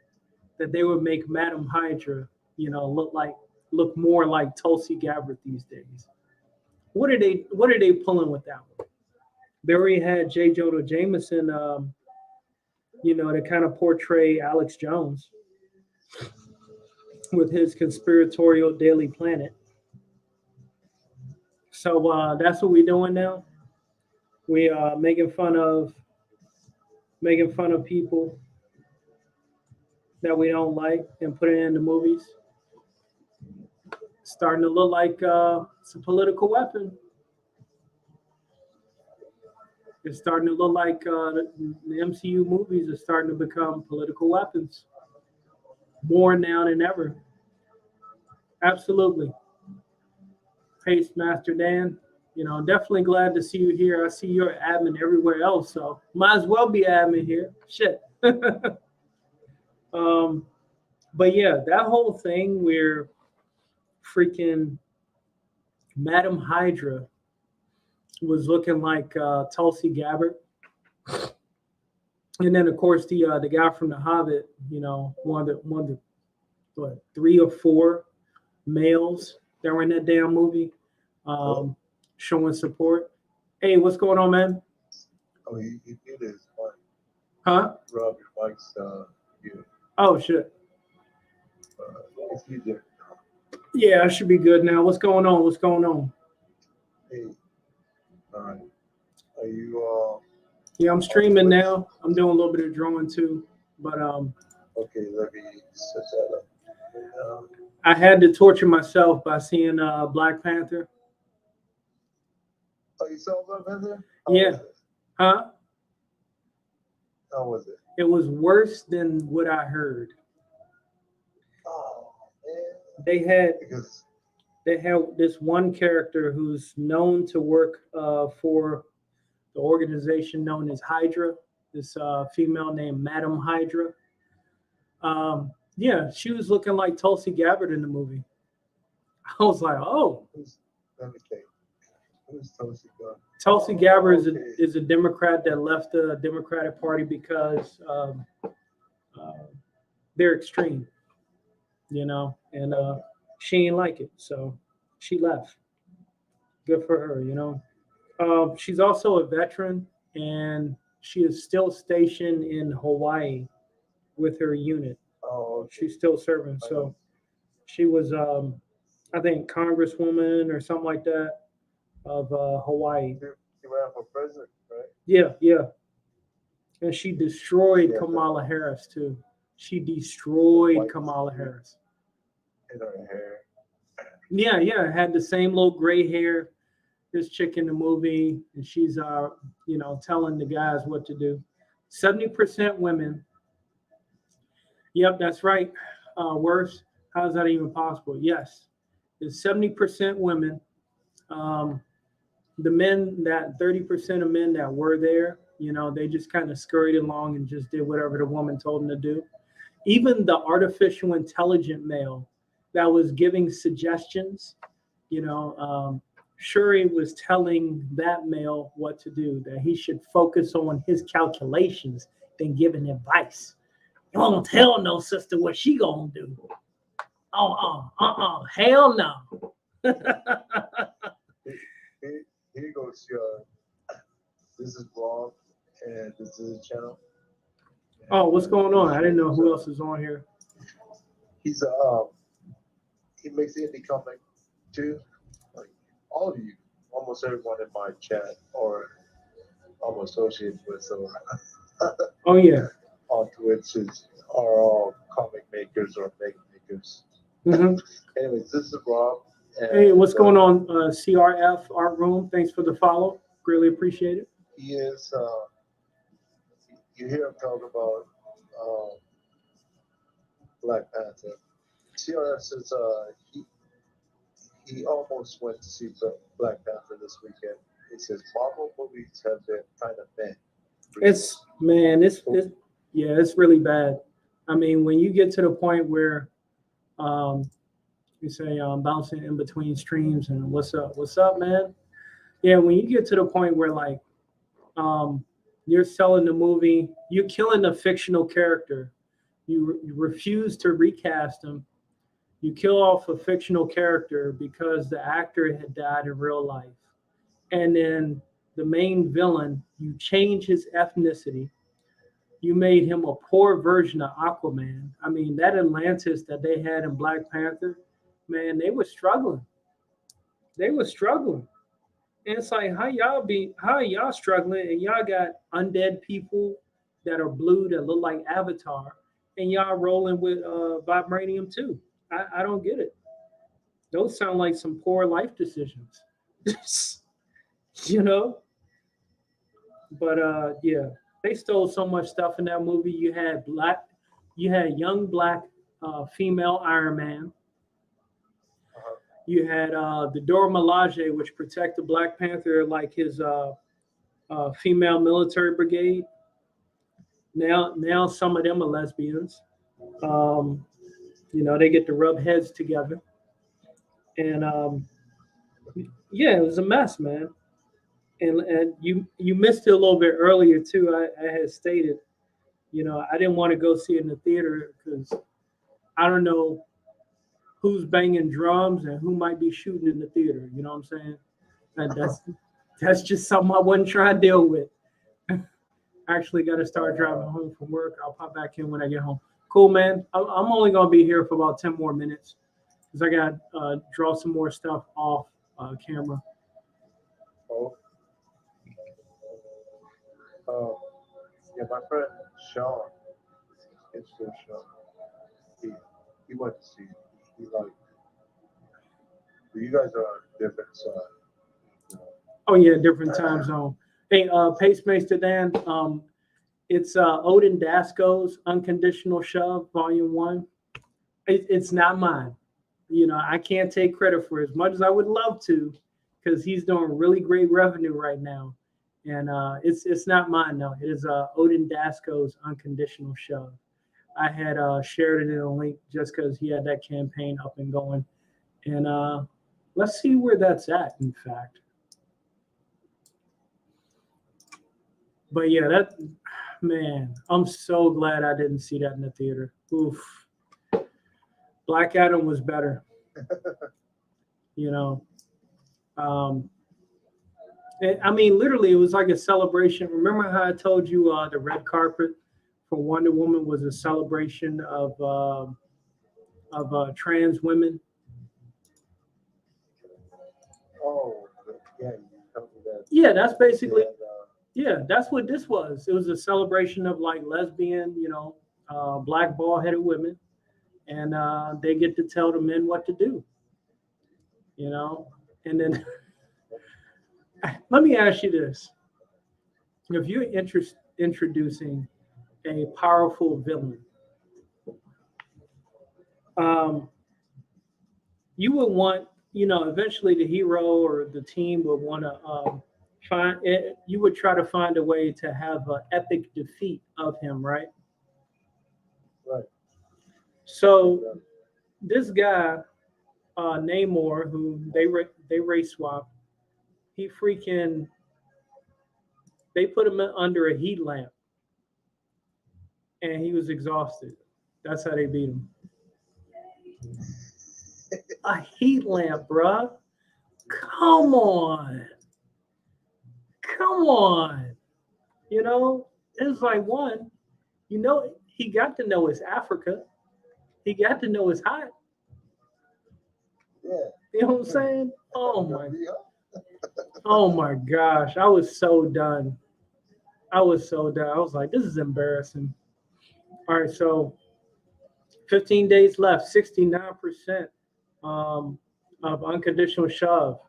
S1: that they would make Madam Hydra, look more like Tulsi Gabbard these days. What are they pulling with that one? They already had J. Jonah Jameson, to kind of portray Alex Jones with his conspiratorial Daily Planet. So that's what we're doing now. We making fun of people that we don't like and put it in the movies. Starting to look like it's a political weapon. It's starting to look like the MCU movies are starting to become political weapons more now than ever. Absolutely. Pace Master Dan, definitely glad to see you here. I see you're admin everywhere else, so might as well be admin here. Shit. But yeah, that whole thing where freaking Madam Hydra was looking like Tulsi Gabbard, and then of course the guy from The Hobbit, one of the three or four males that were in that damn movie, showing support. Hey, what's going on, man?
S2: Oh, you do this.
S1: Huh?
S2: Rob, your mic's good.
S1: Oh shit.
S2: It's you there.
S1: Yeah, I should be good now. What's going on? What's going on?
S2: Hey, all right. Are you
S1: Yeah, I'm
S2: on
S1: streaming
S2: Twitch?
S1: now. I'm doing a little bit of drawing too, but
S2: Okay, let me set that up.
S1: I had to torture myself by seeing Black Panther.
S2: Oh, you saw Black Panther?
S1: Yeah.
S2: Was it?
S1: Huh?
S2: How was it?
S1: It was worse than what I heard.
S2: Oh man,
S1: They had
S2: because
S1: this one character who's known to work for the organization known as Hydra. This female named Madam Hydra. Yeah, she was looking like Tulsi Gabbard in the movie. I was like, oh,
S2: let me think. Who's Tulsi Gabbard?
S1: Tulsi Gabbard
S2: Okay.
S1: is a Democrat that left the Democratic Party because they're extreme, and she ain't like it, so she left. Good for her. She's also a veteran, and she is still stationed in Hawaii with her unit.
S2: Oh, okay.
S1: She's still serving. So she was, I think, Congresswoman or something like that of Hawaii.
S2: She ran for president, right?
S1: Yeah, yeah. And she destroyed
S2: Yeah,
S1: Kamala Harris too. She destroyed
S2: white
S1: Kamala
S2: skin.
S1: Harris.
S2: In her hair.
S1: Yeah, yeah. Had the same little gray hair. This chick in the movie, and she's telling the guys what to do. 70% women. Yep, that's right. Worse. How is that even possible? Yes, it's 70% women. The men, that 30% of men that were there, they just kind of scurried along and just did whatever the woman told them to do. Even the artificial intelligent male that was giving suggestions, Shuri was telling that male what to do, that he should focus on his calculations than giving advice. You won't tell no sister what she gonna do. Hell no.
S2: Here goes this is Rob, and this is the channel.
S1: Oh, what's going on? I didn't know who else is on here.
S2: He's he makes indie comic too. Like all of you, almost everyone in my chat or I'm associated with. So
S1: Oh yeah.
S2: on Twitch are all comic makers or mega makers.
S1: Mm-hmm.
S2: Anyways, this is Rob. And,
S1: hey, what's going on? CRF Art Room. Thanks for the follow. Really appreciate it.
S2: He is. You hear him talk about Black Panther. CRF says he almost went to see Black Panther this weekend. He says Marvel movies have been kind of bad.
S1: It's really bad. I mean, when you get to the point where you say bouncing in between streams and what's up, man? Yeah, when you get to the point where like you're selling the movie, you're killing a fictional character, you refuse to recast him, you kill off a fictional character because the actor had died in real life, and then the main villain, you change his ethnicity. You made him a poor version of Aquaman. I mean, that Atlantis that they had in Black Panther, man, they were struggling. They were struggling. And it's like, how are y'all struggling and y'all got undead people that are blue that look like Avatar and y'all rolling with vibranium too? I don't get it. Those sound like some poor life decisions. you know? But yeah, they stole so much stuff in that movie. You had young black female Iron Man. You had the Dora Milaje, which protected Black Panther like his female military brigade. Now some of them are lesbians. They get to rub heads together. And yeah, it was a mess, man. And you missed it a little bit earlier too. I had stated, I didn't want to go see it in the theater because I don't know who's banging drums and who might be shooting in the theater. You know what I'm saying? And that's just something I wasn't trying to deal with. Actually, got to start driving home from work. I'll pop back in when I get home. Cool, man. I'm only gonna be here for about 10 more minutes because I got draw some more stuff off camera.
S2: Oh, yeah, my friend Sean, it's still Sean. He went to see it. He like, you guys are on different side. You know?
S1: Oh yeah, different time zone. Hey, Pacemaster Dan. It's Odin Dasco's Unconditional Shove, Volume 1. It's not mine. You know, I can't take credit for it as much as I would love to, because he's doing really great revenue right now. And it's not mine, no. It is Odin Dasco's Unconditional Shove. I had shared it in a link just because he had that campaign up and going. And let's see where that's at, in fact. But yeah, that, man, I'm so glad I didn't see that in the theater. Oof. Black Adam was better. You know. I mean, literally, it was like a celebration. Remember how I told you the red carpet for Wonder Woman was a celebration of trans women?
S2: Oh, yeah, you told me that.
S1: Yeah, that's basically. Yeah, that's what this was. It was a celebration of like lesbian, you know, black bald-headed women, and they get to tell the men what to do, you know. And then let me ask you this: if you're introducing a powerful villain, you would want, you know, eventually the hero or the team would want to find it. You would try to find a way to have an epic defeat of him, right?
S2: Right.
S1: So this guy, Namor, who they race swap, he freaking, they put him under a heat lamp, and he was exhausted. That's how they beat him. A heat lamp, bruh. Come on. Come on. You know, it's like, one, you know, he got to know it's Africa. He got to know it's hot.
S2: Yeah.
S1: You know what I'm saying? Oh my gosh. I was so done. I was like, this is embarrassing. All right, so 15 days left, 69% of Unconditional Shove.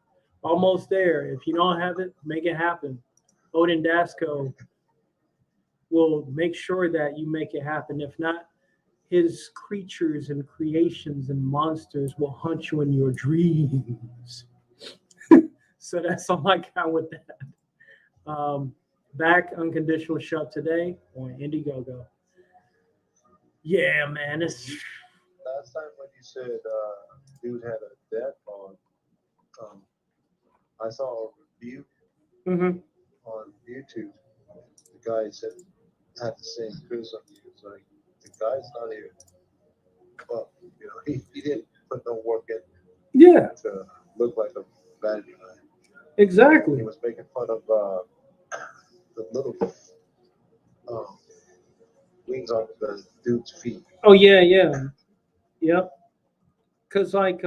S1: Almost there. If you don't have it, make it happen. Odin Dasco will make sure that you make it happen. If not, his creatures and creations and monsters will hunt you in your dreams. So that's all I got with that. Back Unconditional Shove today on Indiegogo. Yeah, man. It's
S2: Last time when you said dude had a dad bod, I saw a review on YouTube. The guy said had the same criticism. He was like, the guy's not even, well, you know, he didn't put no work in to look like a bad guy.
S1: Exactly.
S2: He was making fun of the little wings on the dude's feet.
S1: Oh yeah. Yep. Cause like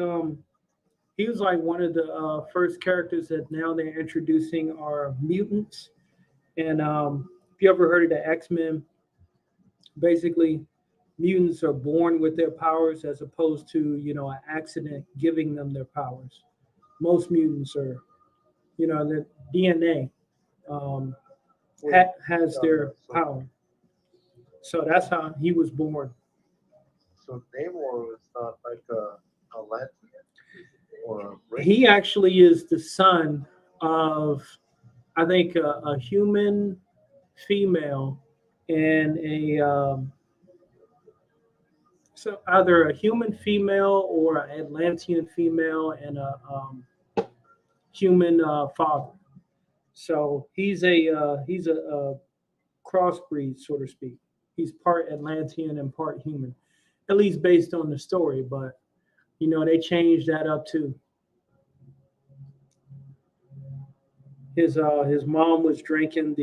S1: he was like one of the first characters that now they're introducing are mutants. And if you ever heard of the X-Men, basically mutants are born with their powers as opposed to, you know, an accident giving them their powers. Most mutants are, you know, the DNA has their power. So that's how he was born.
S2: So Namor is not like a Atlantean or a
S1: He actually is the son of, I think, a human female and so either a human female or an Atlantean female and a human father. So he's a crossbreed, so to speak. He's part Atlantean and part human, at least based on the story. But you know, they changed that up too. His mom was drinking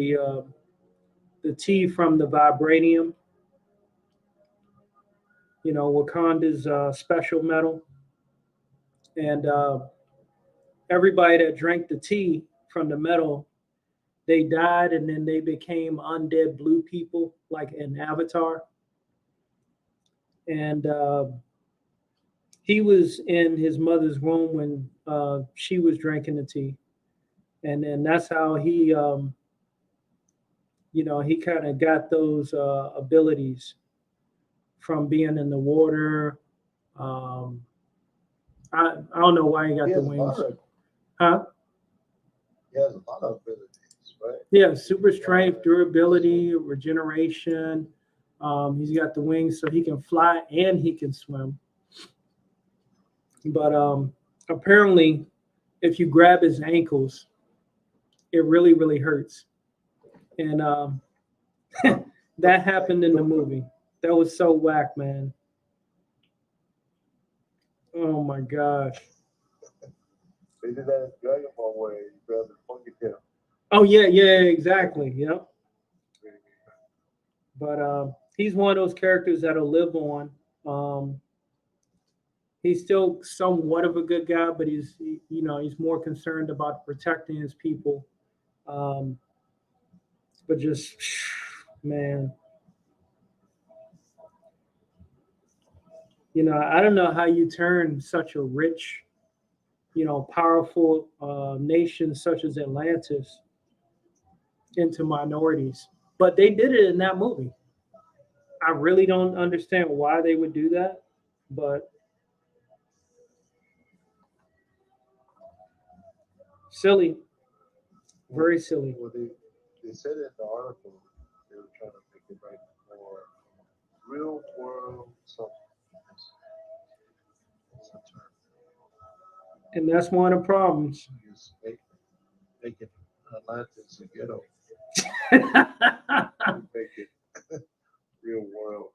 S1: the T from the vibranium, Wakanda's special metal. And everybody that drank the tea from the metal, they died and then they became undead blue people, like in Avatar. And he was in his mother's womb when she was drinking the tea. And then that's how he kind of got those abilities from being in the water. Um, I don't know why he got
S2: He
S1: the
S2: has a lot
S1: wings.
S2: of,
S1: Huh?
S2: he has a lot of abilities, right?
S1: Yeah, super strength, durability, regeneration. He's got the wings so he can fly and he can swim. But apparently, if you grab his ankles, it really, really hurts. And that happened in the movie. That was so whack, man. Oh my gosh.
S2: They did that in Dragon Ball where he grabbed the ponytail.
S1: Oh yeah, exactly. Yep. But he's one of those characters that'll live on. He's still somewhat of a good guy, but he's more concerned about protecting his people. Um, but just man, I don't know how you turn such a rich, powerful nation such as Atlantis into minorities. But they did it in that movie. I really don't understand why they would do that, but silly, very silly.
S2: Well, they said in the article they were trying to make it right more real world something. That's the term.
S1: And that's one of the problems.
S2: Just make it Atlantis a ghetto. Make it real world.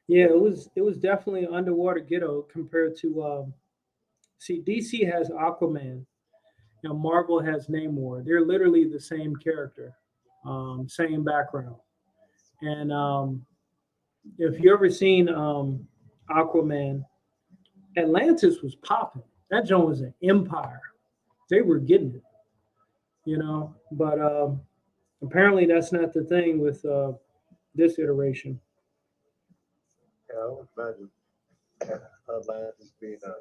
S1: Yeah, it was definitely an underwater ghetto compared to see DC has Aquaman. Marvel has Namor. They're literally the same character, same background. And if you ever seen Aquaman, Atlantis was popping. That joint was an empire. They were getting it. But apparently that's not the thing with this iteration.
S2: Yeah, I would imagine Atlantis being a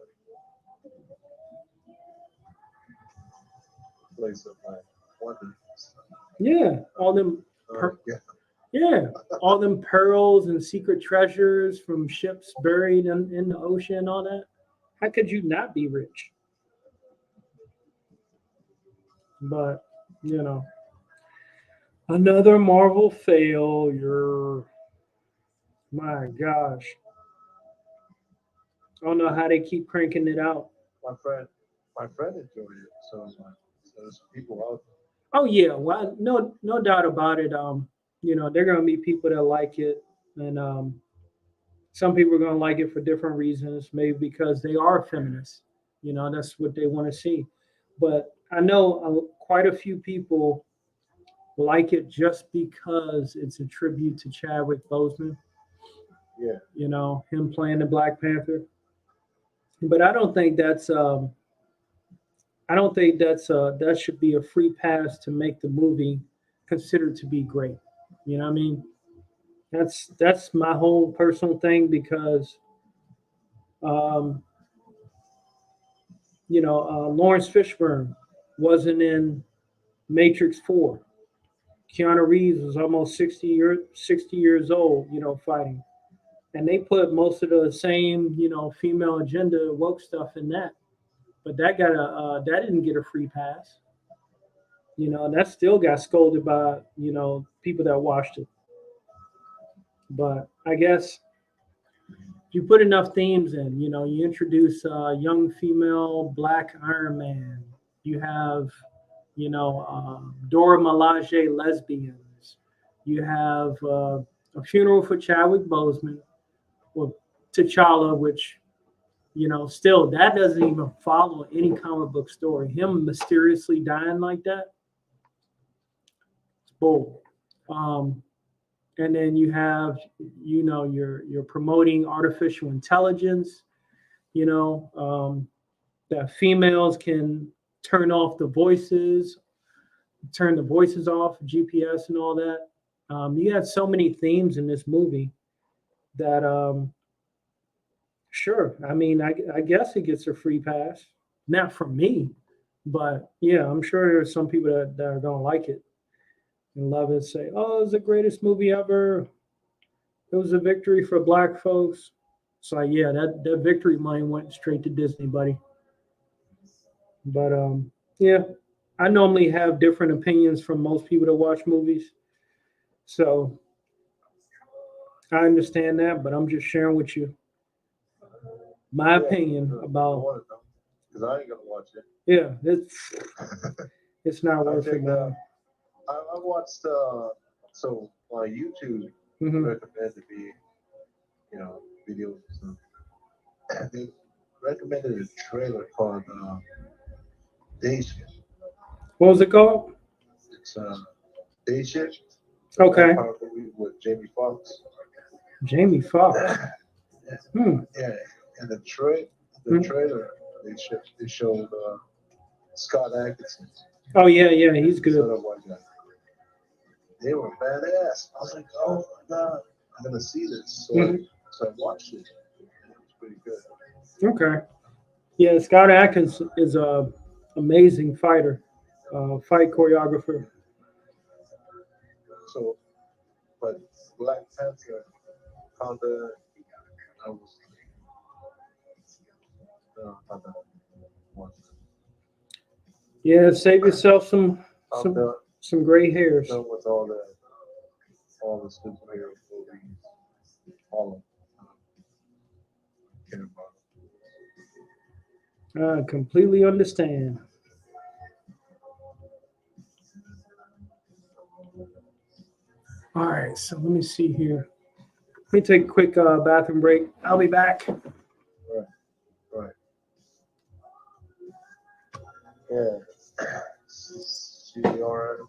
S2: place of like wonder.
S1: Yeah, all them
S2: Yeah.
S1: Yeah, all them pearls and secret treasures from ships buried in the ocean and all that. How could you not be rich? But, you know, another Marvel failure. My gosh. I don't know how they keep cranking it out.
S2: My friend, my friend enjoyed it. So there's people out there.
S1: Oh yeah, well, no doubt about it. There are gonna be people that like it, and some people are gonna like it for different reasons. Maybe because they are feminists. That's what they want to see. But I know quite a few people like it just because it's a tribute to Chadwick Boseman.
S2: Yeah.
S1: Him playing the Black Panther. But I don't think that's that should be a free pass to make the movie considered to be great. You know what I mean? That's my whole personal thing because um, Lawrence Fishburne wasn't in Matrix 4. Keanu Reeves was almost 60 years old, fighting. And they put most of the same, female agenda woke stuff in that. But that didn't get a free pass. That still got scolded by, people that watched it. But I guess if you put enough themes in, you introduce young female Black Iron Man. You have, Dora Milaje lesbians. You have a funeral for Chadwick Boseman, or T'Challa, which still that doesn't even follow any comic book story. Him mysteriously dying like that, it's bold. And then you have, you're promoting artificial intelligence, that females can turn off the voices, turn the voices off, GPS and all that. You had so many themes in this movie that, sure, I mean, I guess it gets a free pass. Not from me, but yeah, I'm sure there's some people that are going to like it and love it, say, oh, it's the greatest movie ever. It was a victory for black folks. So yeah, that victory money went straight to Disney, buddy. But yeah, I normally have different opinions from most people that watch movies. So I understand that, but I'm just sharing with you my opinion about.
S2: Because I ain't gonna watch it.
S1: Yeah, it's not worth it, man.
S2: I watched so on YouTube recommended me, videos and stuff. They recommended a trailer called Day Shift.
S1: What was it called?
S2: It's Day Shift.
S1: Okay.
S2: With Jamie Foxx.
S1: Jamie Foxx.
S2: Yeah, and the trailer they showed Scott Adkins.
S1: Oh yeah, he's good.
S2: They were badass. I was like, oh my god, I'm gonna see this. So I watched it. It was pretty good.
S1: Okay. Yeah, Scott Adkins is a amazing fighter, fight choreographer.
S2: So, but Black Panther, Wakanda, I was
S1: yeah, save yourself some gray hairs.
S2: Done with all the superhero movies, all of them.
S1: I completely understand. All right, so let me see here. Let me take a quick bathroom break. I'll be back.
S2: Right. Yeah. CDR.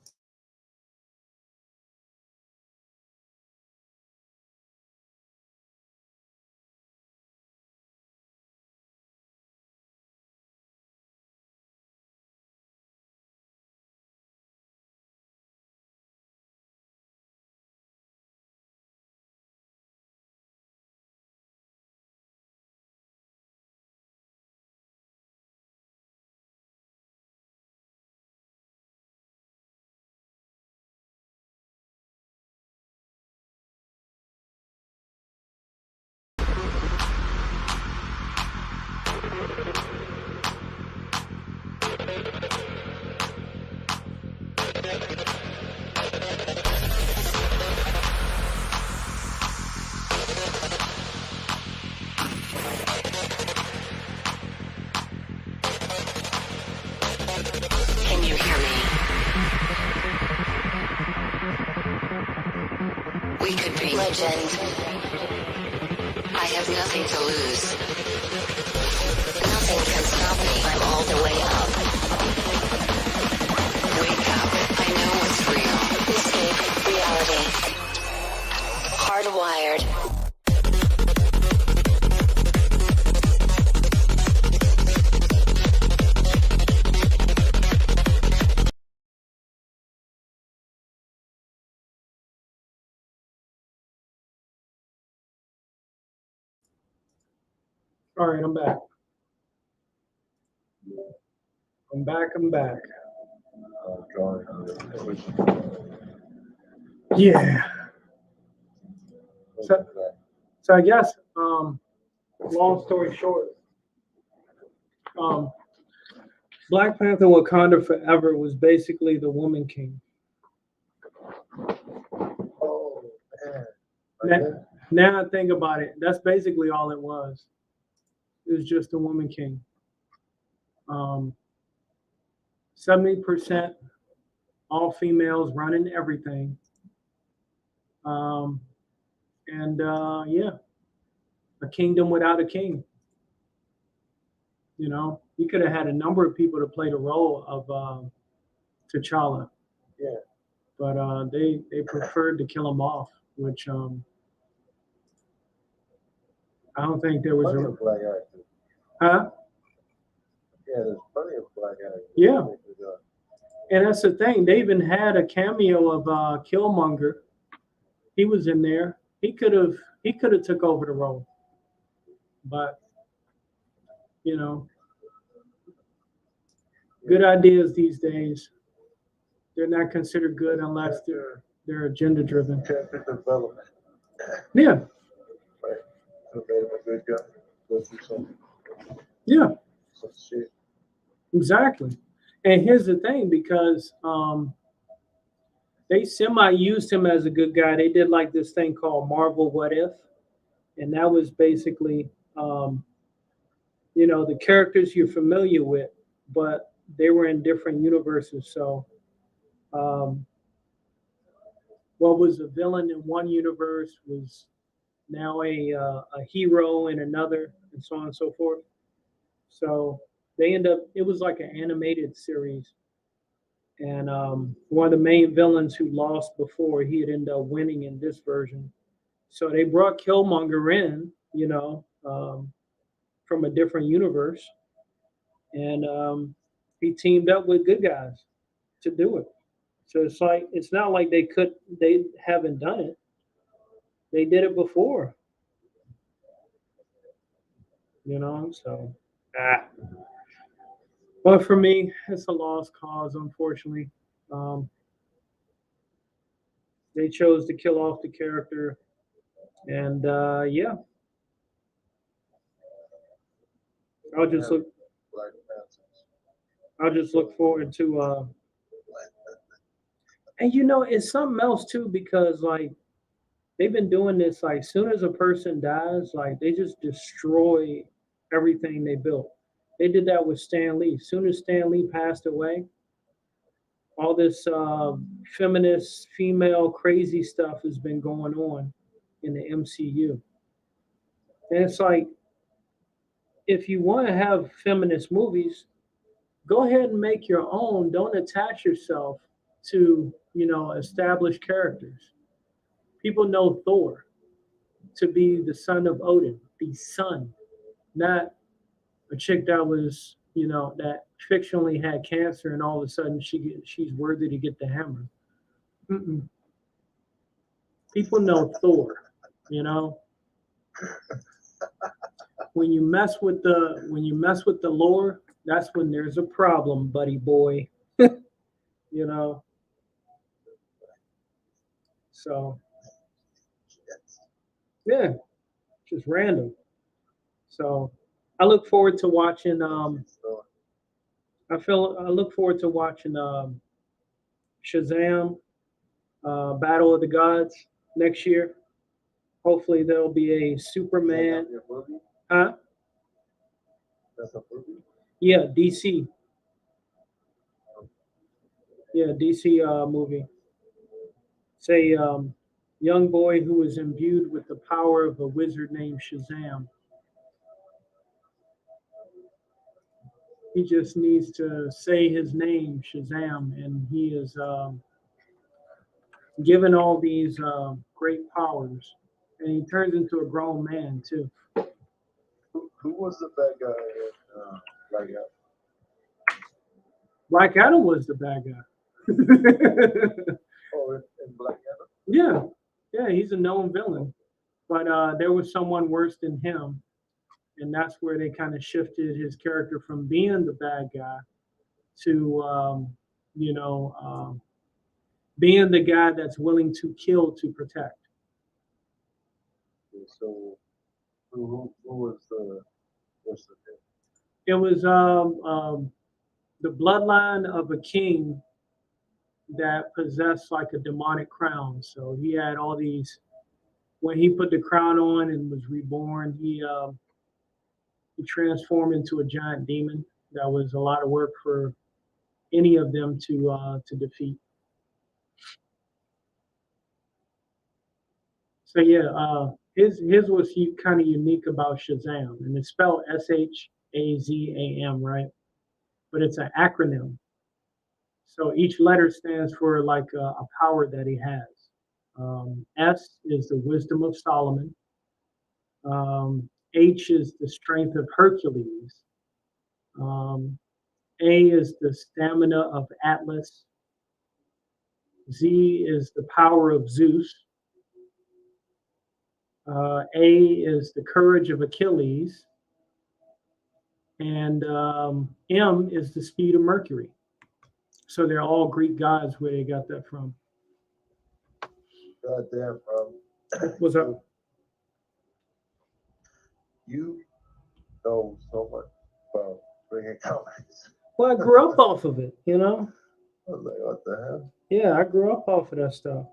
S3: Can you hear me? We could be legend. I have nothing to lose. Nothing can stop me. I'm all the way up. Wake up. I know what's real. Escape reality. Hardwired.
S1: All right, I'm back. I'm back. Yeah. So I guess, long story short, Black Panther Wakanda Forever was basically the Woman King.
S2: Oh man.
S1: Now I think about it, that's basically all it was. It was just a Woman King. 70% all females running everything. Yeah, a kingdom without a king. You could have had a number of people to play the role of T'Challa.
S2: Yeah.
S1: but they preferred to kill him off, which I don't think there was
S2: Plenty
S1: a
S2: of black actors.
S1: huh?
S2: Yeah, there's plenty of black actors.
S1: Yeah.
S2: They could,
S1: And that's the thing. They even had a cameo of Killmonger. He was in there. He could have took over the role, but you know, good ideas these days, they're not considered good unless they're agenda driven.
S2: character development.
S1: Yeah,
S2: Right. Who made him a good guy? Go through
S1: yeah,
S2: some shit.
S1: exactly. And here's the thing, because they semi used him as a good guy. They did like this thing called Marvel What If, and that was basically the characters you're familiar with, but they were in different universes. So um, what was a villain in one universe was now a hero in another, and so on and so forth. So they end up. It was like an animated series, and one of the main villains who lost before, he had ended up winning in this version. So they brought Killmonger in, from a different universe, and he teamed up with good guys to do it. So it's not like they haven't done it. They did it before, So, ah. But for me, it's a lost cause. Unfortunately, um, they chose to kill off the character, and yeah, I'll just look.
S2: Black Panthers.
S1: I'll just look forward to. And it's something else too, because like they've been doing this. Like, soon as a person dies, like they just destroy everything they built. They did that with Stan Lee. Soon as Stan Lee passed away, all this feminist, female, crazy stuff has been going on in the MCU. And it's like, if you want to have feminist movies, go ahead and make your own. Don't attach yourself to, established characters. People know Thor to be the son of Odin, the son, not a chick that was, that fictionally had cancer, and all of a sudden she's worthy to get the hammer. Mm-mm. People know Thor, you know. When you mess with the lore, that's when there's a problem, buddy boy. you know. So yeah, just random. So I look forward to watching. I look forward to watching Shazam, Battle of the Gods next year. Hopefully there'll be a Superman. Huh?
S2: That's a movie?
S1: Yeah, DC. Yeah, DC movie. It's a young boy who is imbued with the power of a wizard named Shazam. He just needs to say his name, Shazam, and he is given all these great powers. And he turns into a grown man, too.
S2: Who was the bad guy in Black Adam?
S1: Black Adam was the bad guy.
S2: Oh, in Black Adam?
S1: Yeah, he's a known villain. But there was someone worse than him. And that's where they kind of shifted his character from being the bad guy to, being the guy that's willing to kill to protect.
S2: Okay, so who was what's the name?
S1: It was the bloodline of a king that possessed like a demonic crown. So he had all these. When he put the crown on and was reborn, he transformed into a giant demon. That was a lot of work for any of them to defeat. So yeah, his was kind of unique about Shazam, and it's spelled Shazam, right? But it's an acronym. So each letter stands for like a power that he has. S is the wisdom of Solomon. H is the strength of Hercules. Um, A is the stamina of Atlas. Z is the power of Zeus. A is the courage of Achilles. And M is the speed of Mercury. So they're all Greek gods where they got that from.
S2: Goddamn, bro.
S1: What's up?
S2: You know so much about bringing comics.
S1: Well, I grew up off of it, you know?
S2: I was like, what the hell?
S1: Yeah, I grew up off of that stuff.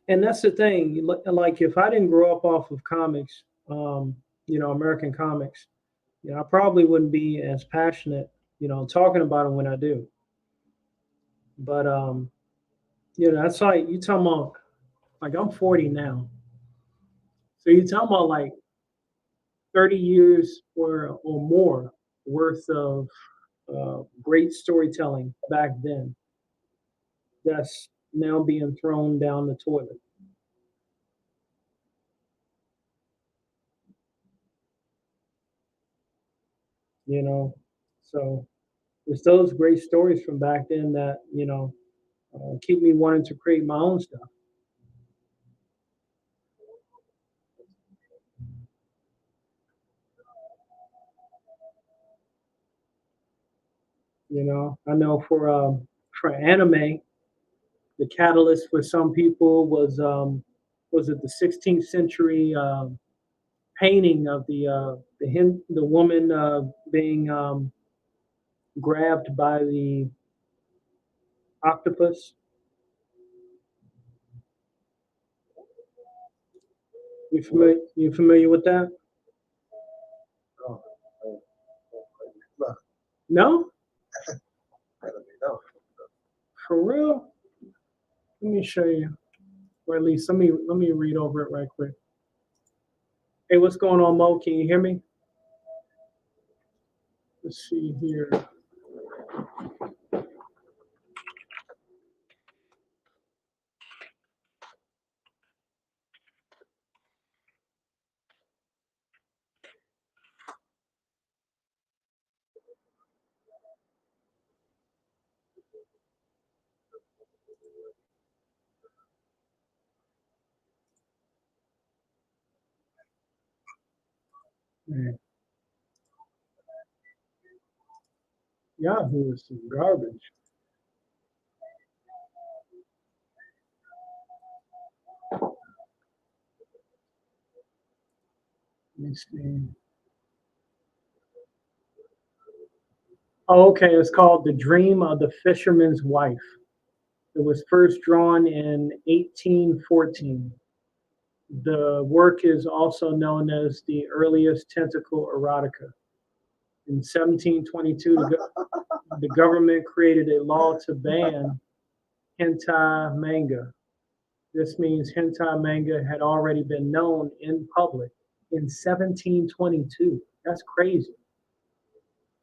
S1: And that's the thing. Like, if I didn't grow up off of comics, American comics, I probably wouldn't be as passionate, talking about them when I do. But that's like you talking about. Like I'm 40 now, so you're talking about like 30 years or more worth of great storytelling back then. That's now being thrown down the toilet. So it's those great stories from back then that keep me wanting to create my own stuff. I know for anime, the catalyst for some people was it the 16th century painting of the woman being grabbed by the octopus. You familiar with that?
S2: No, no,
S1: No,
S2: no, no.
S1: for real. Let me show you, or at least let me read over it right quick. Hey, what's going on, Mo? Can you hear me? Let's see here. Man, Yahoo is some garbage. Let me see. Oh, okay, it's called The Dream of the Fisherman's Wife. It was first drawn in 1814. The work is also known as the earliest tentacle erotica. In 1722, the government created a law to ban hentai manga. This means hentai manga had already been known in public in 1722. That's crazy.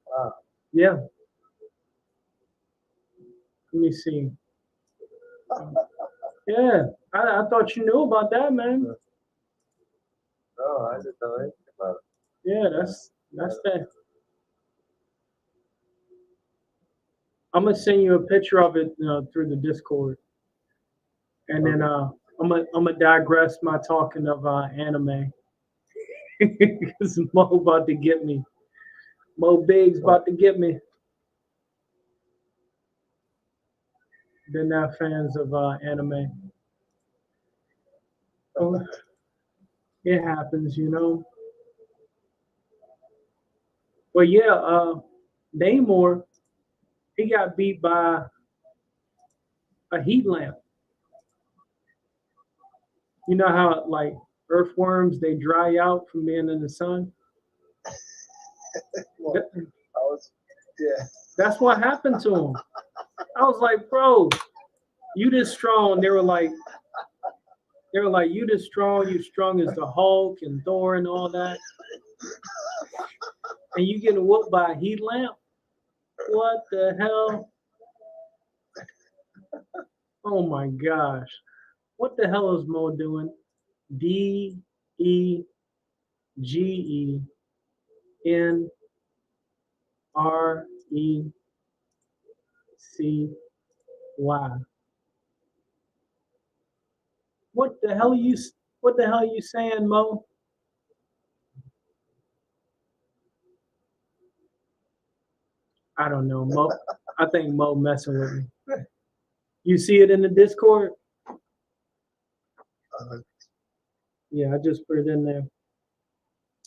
S2: Wow.
S1: Yeah. Let me see. Yeah, I thought you knew about that, man.
S2: No, I didn't know anything about it.
S1: Yeah, that's that. I'm gonna send you a picture of it through the Discord, and then I'm gonna digress my talking of anime because Mo about to get me. Mo Big's about to get me. They're not fans of anime. Oh, it happens. Well, yeah, Namor, he got beat by a heat lamp. You know how like earthworms they dry out from being in the sun.
S2: Well, I was, yeah.
S1: That's what happened to him. I was like, bro, you this strong. They were like, you this strong. You strong as the Hulk and Thor and all that. And you getting whooped by a heat lamp? What the hell? Oh my gosh. What the hell is Mo doing? DEGENRECY. What the hell what the hell are you saying, Mo? I don't know, Mo. I think Mo messing with me. You see it in the Discord?
S2: Uh,
S1: Yeah, I just put it in there.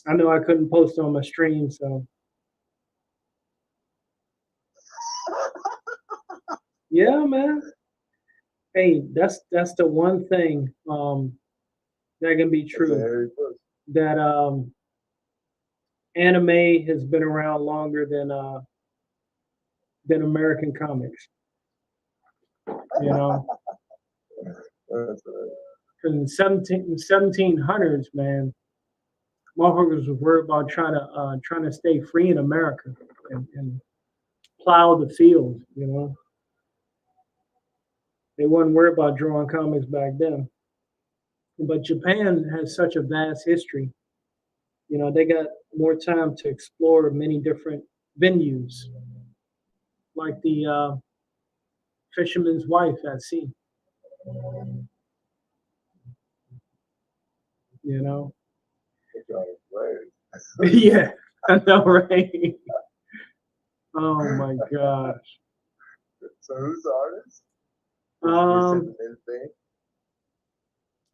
S1: I know I couldn't post on my stream, so yeah, man. Hey, that's the one thing that can be
S2: it's a
S1: true.
S2: hairy pussy.
S1: That anime has been around longer than American comics. You know,
S2: That's right.
S1: because in 1700s, man, motherfuckers was worried about trying to stay free in America and plow the field. You know, they weren't worried about drawing comics back then. But Japan has such a vast history. You know, they got more time to explore many different venues, like the Fisherman's Wife at Sea. You know,
S2: They got it right.
S1: yeah, I know, right? Oh my gosh.
S2: So who's the artist? You
S1: Um,
S2: sent them anything?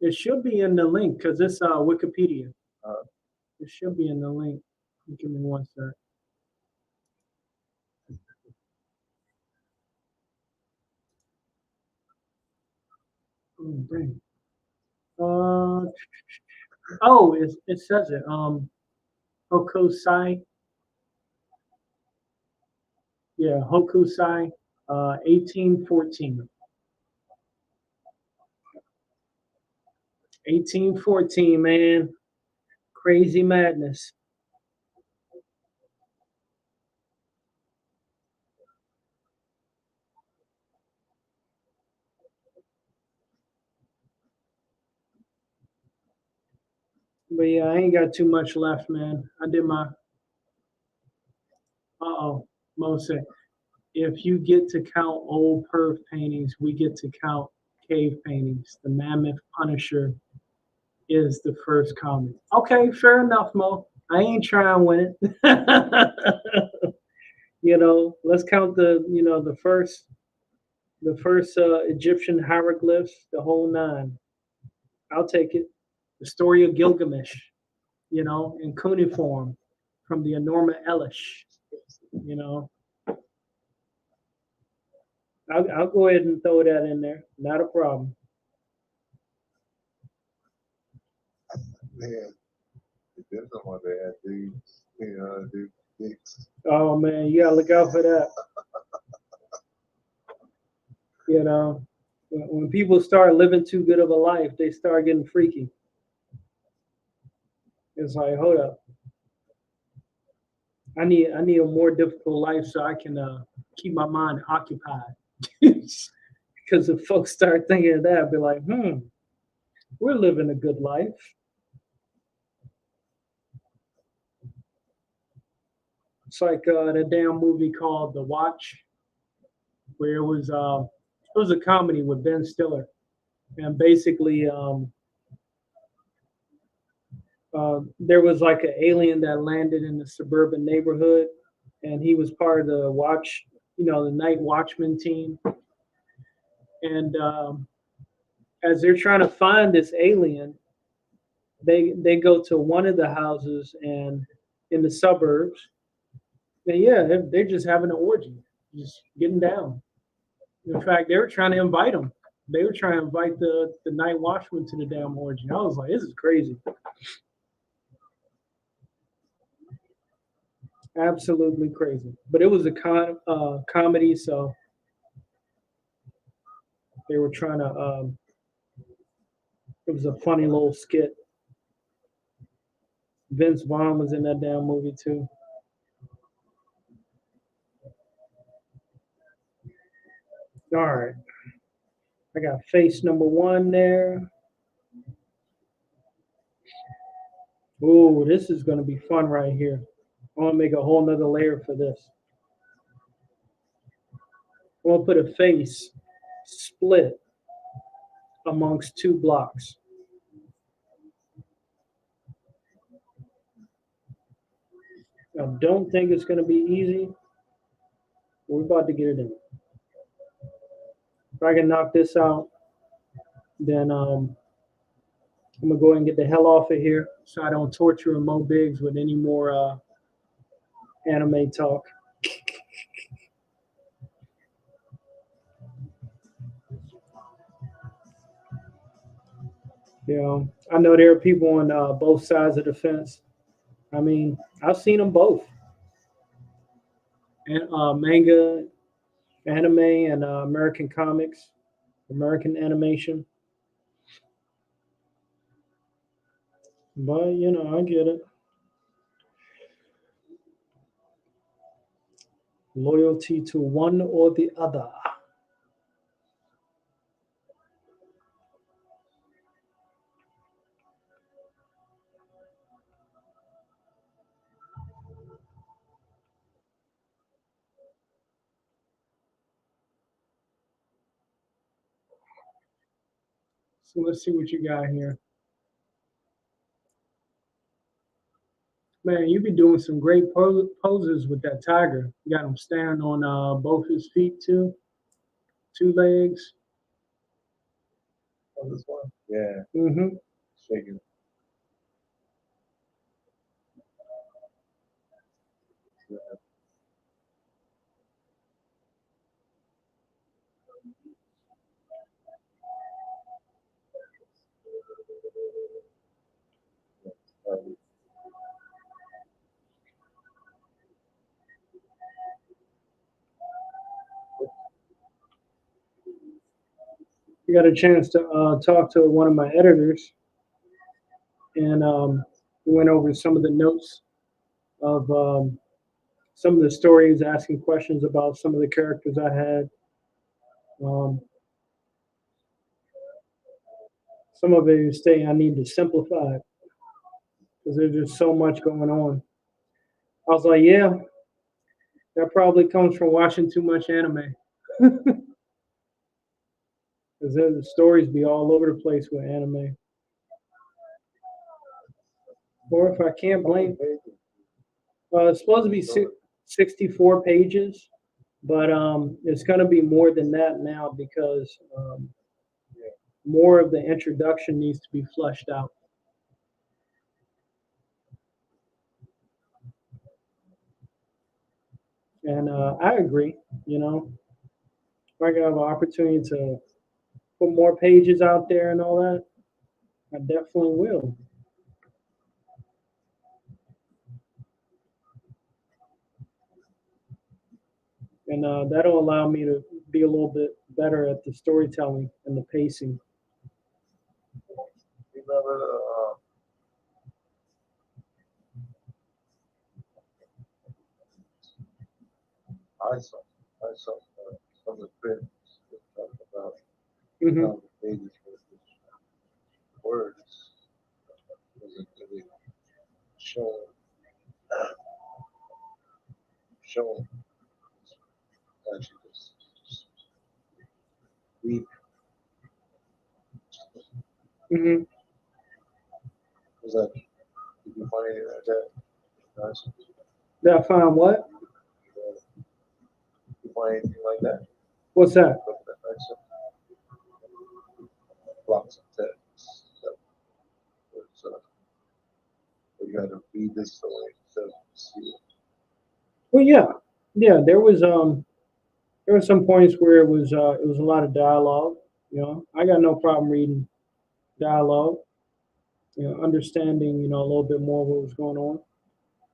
S1: it should be in the link because it's Wikipedia.
S2: Uh,
S1: It should be in the link. Give me one sec. Oh, dang. Uh, oh, it says it. Hokusai. Yeah, Hokusai. 1814. 1814, man. Crazy madness. But yeah, I ain't got too much left, man. I did my. Uh-oh. Mo said, if you get to count old perf paintings, we get to count cave paintings. The Mammoth Punisher is the first comic. Okay, fair enough, Mo. I ain't trying with it. You know, let's count the first Egyptian hieroglyphs, the whole nine. I'll take it. The story of Gilgamesh, you know, in cuneiform from the Enorma Elish, you know. I'll go ahead and throw that in there. Not a problem.
S2: man, it depends on what they had dudes, do dicks.
S1: Oh man, you gotta look out for that. You know, when people start living too good of a life, they start getting freaky. It's like, hold up, I need a more difficult life so I can keep my mind occupied. Because if folks start thinking of that, I'll be like, we're living a good life. It's like that damn movie called The Watch, where it was a comedy with Ben Stiller, and basically there was like an alien that landed in the suburban neighborhood, and he was part of the watch, the night watchman team. And as they're trying to find this alien, they go to one of the houses and in the suburbs, and yeah, they're just having an orgy, just getting down. In fact, they were trying to invite him. They were trying to invite the night watchman to the damn orgy. I was like, this is crazy. Absolutely crazy. But it was a comedy, so they were trying to. It was a funny little skit. Vince Vaughn was in that damn movie too. All right. I got face number one there. Ooh, this is going to be fun right here. I want to make a whole nother layer for this. I want to put a face split amongst two blocks. I don't think it's going to be easy. We're about to get it in. If I can knock this out, then I'm gonna go ahead and get the hell off of here so I don't torture Mo Biggs with any more anime talk. You know, I know there are people on both sides of the fence. I mean, I've seen them both, and manga, anime, and American comics, American animation. But you know, I get it. Loyalty to one or the other. So let's see what you got here. Man, you be doing some great poses with that tiger. You got him standing on both his feet too, two legs.
S2: On this one? Yeah,
S1: Mm-hmm.
S2: shaking. Yeah.
S1: You got a chance to talk to one of my editors, and we went over some of the notes of some of the stories, asking questions about some of the characters I had. Um, some of it is saying I need to simplify it because there's just so much going on. I was like, yeah, that probably comes from watching too much anime. Because the stories be all over the place with anime. Or if I can't blame, it's supposed to be 64 pages, but it's going to be more than that now because more of the introduction needs to be fleshed out. And I agree, you know, if I can have an opportunity to put more pages out there and all that, I definitely will. And that'll allow me to be a little bit better at the storytelling and the pacing.
S2: Remember I saw some of the prints that talk about
S1: Hmm.
S2: how the pages were just words wasn't really showing showing actually just read.
S1: Hmm.
S2: Was that did you find anything like that? Nice.
S1: Did I find what?
S2: You find anything like that?
S1: What's that?
S2: Look at that nice blocks of text that was you had to read this story instead of see it.
S1: Well, yeah, yeah. There were some points where it was a lot of dialogue. You know, I got no problem reading dialogue. You know, understanding a little bit more what was going on.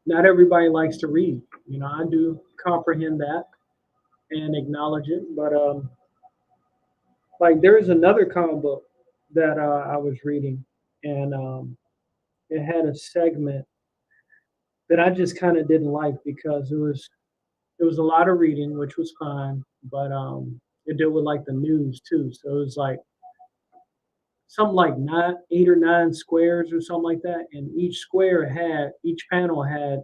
S1: Not everybody likes to read. You know, I do comprehend that and acknowledge it. But like there is another comic book that I was reading, and it had a segment that I just kind of didn't like because it was a lot of reading, which was fine, but it dealt with like the news too. So it was like something like 8 or 9 squares or something like that, and each panel had,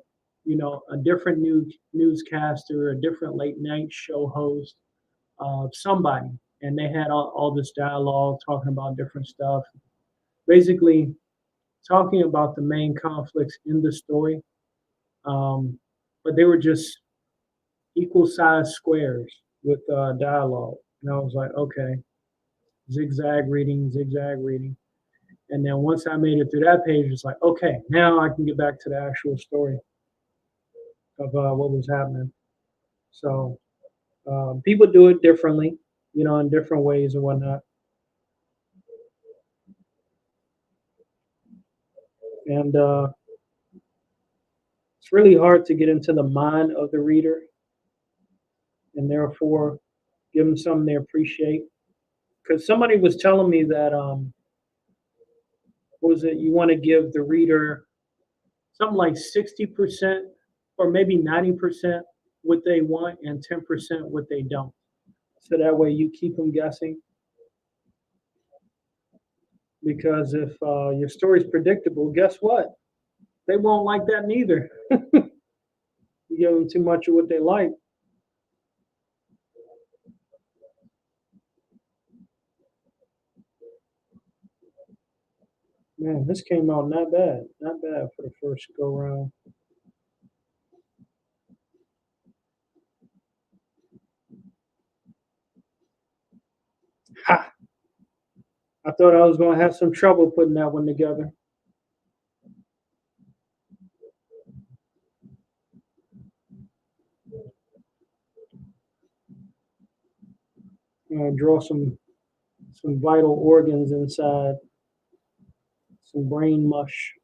S1: a different newscaster, a different late night show host, somebody, and they had all this dialogue talking about different stuff, basically talking about the main conflicts in the story, but they were just equal sized squares with dialogue, and I was like, okay, zigzag reading. And then once I made it through that page, it's like, okay, now I can get back to the actual story of what was happening. So people do it differently, in different ways and whatnot. And it's really hard to get into the mind of the reader and therefore give them something they appreciate. Because somebody was telling me that, what was it, you want to give the reader something like 60% or maybe 90% what they want and 10% what they don't. So that way you keep them guessing. Because if your story's predictable, guess what? They won't like that neither. You give them too much of what they like. Man, this came out not bad. Not bad for the first go round. Ha! I thought I was going to have some trouble putting that one together. Draw some vital organs inside, some brain mush.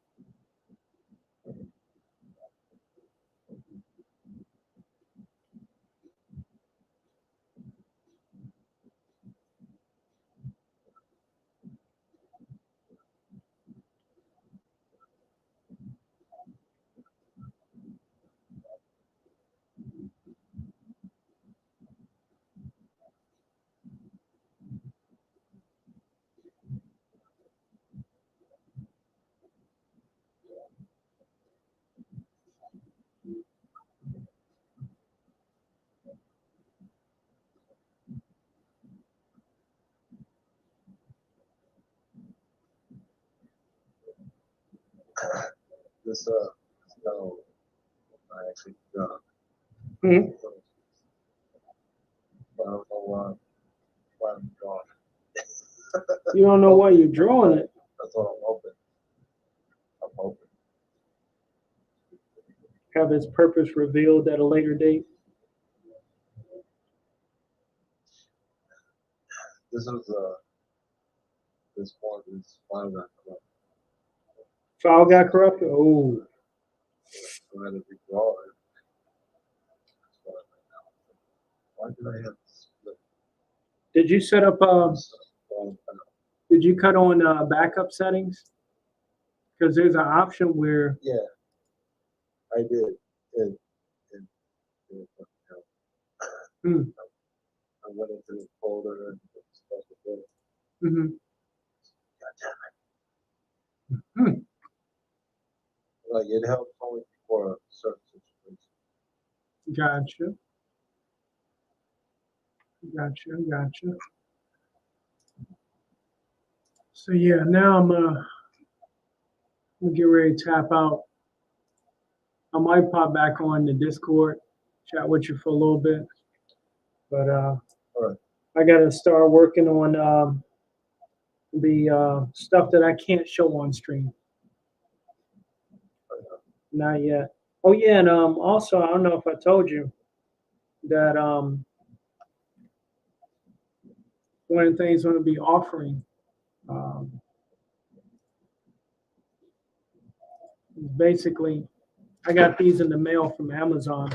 S2: This no, I actually
S1: Mm-hmm.
S2: I don't know why I'm drawing.
S1: You don't know why you're drawing it.
S2: That's what I'm hoping. I'm hoping.
S1: Have its purpose revealed at a later date.
S2: This is this one is fine.
S1: File got corrupted. Oh,
S2: I'm going to redraw it. Why did I have to split?
S1: did you set up? Did you cut on backup settings? Because there's an option where
S2: Yeah, I did.
S1: Hmm.
S2: I went into the folder and stuff with it.
S1: Mm-hmm.
S2: God damn it.
S1: Hmm.
S2: Like it helps only for a certain situation.
S1: Gotcha. So yeah, now I'm gonna get ready to tap out. I might pop back on the Discord, chat with you for a little bit, but
S2: All right.
S1: I gotta start working on the stuff that I can't show on stream. Not yet. Oh yeah, and also I don't know if I told you that one of the things I'm gonna be offering is basically I got these in the mail from Amazon.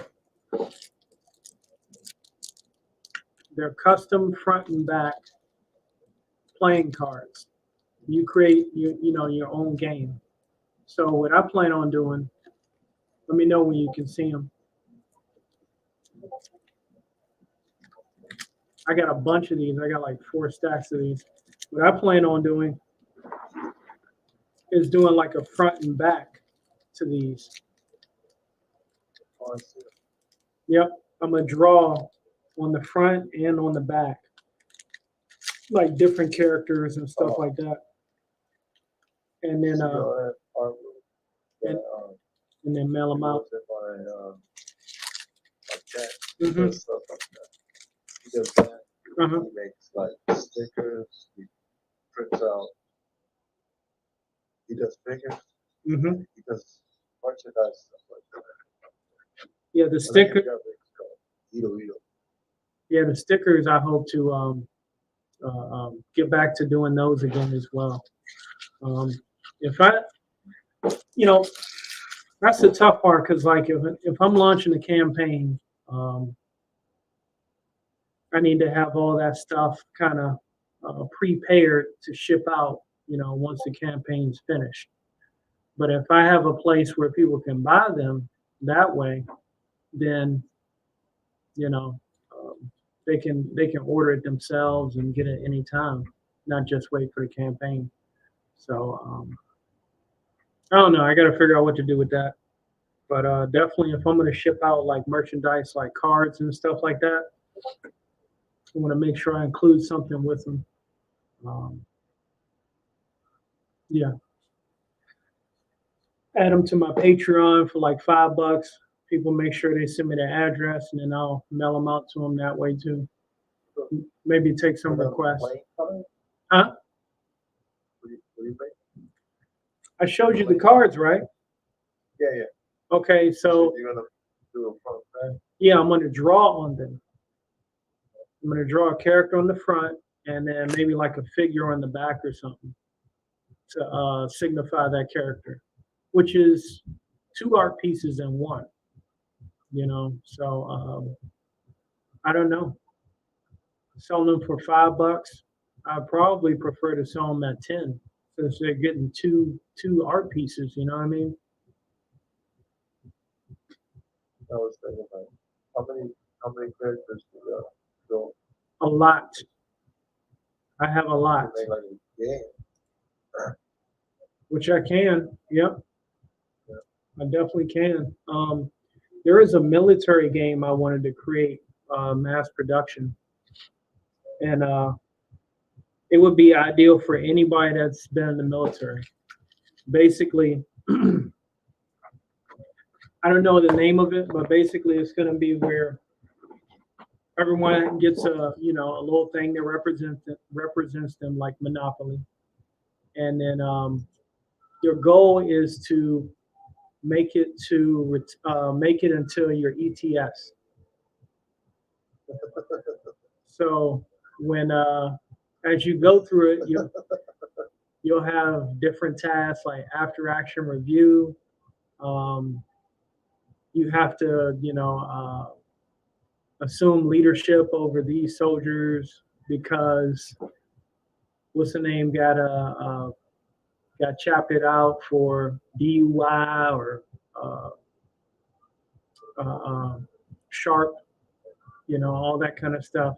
S1: They're custom front and back playing cards. You create your own game. So what I plan on doing, let me know when you can see them. I got a bunch of these. I got like 4 stacks of these. What I plan on doing is doing like a front and back to these.
S2: Oh, I see.
S1: Yep, I'm gonna draw on the front and on the back, like different characters and stuff like that. And then
S2: See all that artwork that,
S1: and then mail them out.
S2: My cat
S1: Mm-hmm.
S2: does stuff like that. He does that.
S1: Uh-huh.
S2: He makes like stickers. He prints out. He does figures.
S1: Mm-hmm.
S2: He does merchandise stuff like that.
S1: Yeah, the sticker.
S2: Ito.
S1: Yeah, the stickers. I hope to get back to doing those again as well. If I, that's the tough part because like if I'm launching a campaign, I need to have all that stuff kind of prepared to ship out, once the campaign's finished. But if I have a place where people can buy them that way, then they can order it themselves and get it anytime, not just wait for the campaign. So I don't know. I got to figure out what to do with that. But definitely, if I'm going to ship out like merchandise, like cards and stuff like that, I want to make sure I include something with them. Yeah. Add them to my Patreon for like $5. People make sure they send me their address, and then I'll mail them out to them that way too. Maybe take some requests. Huh?
S2: What do you make?
S1: I showed you the cards, right?
S2: Yeah.
S1: Okay, so
S2: you're gonna do a front back?
S1: yeah, I'm gonna draw on them. I'm gonna draw a character on the front, and then maybe like a figure on the back or something to signify that character, which is 2 art pieces in one. So I don't know. Selling them for $5, I'd probably prefer to sell them at 10, since they're getting two art pieces. You know what I mean?
S2: I was thinking like, how many characters do you go?
S1: A lot. I have a lot,
S2: Make like a game.
S1: which I can. Yep,
S2: Yeah.
S1: I definitely can. There is a military game I wanted to create, mass production, and it would be ideal for anybody that's been in the military. Basically, I don't know the name of it, but basically it's going to be where everyone gets a little thing that represents them like Monopoly, and then your goal is to make it until your ETS. So when as you go through it, you'll have different tasks like after action review. You have to assume leadership over these soldiers because what's the name got chapted out for DUI or sharp, all that kind of stuff.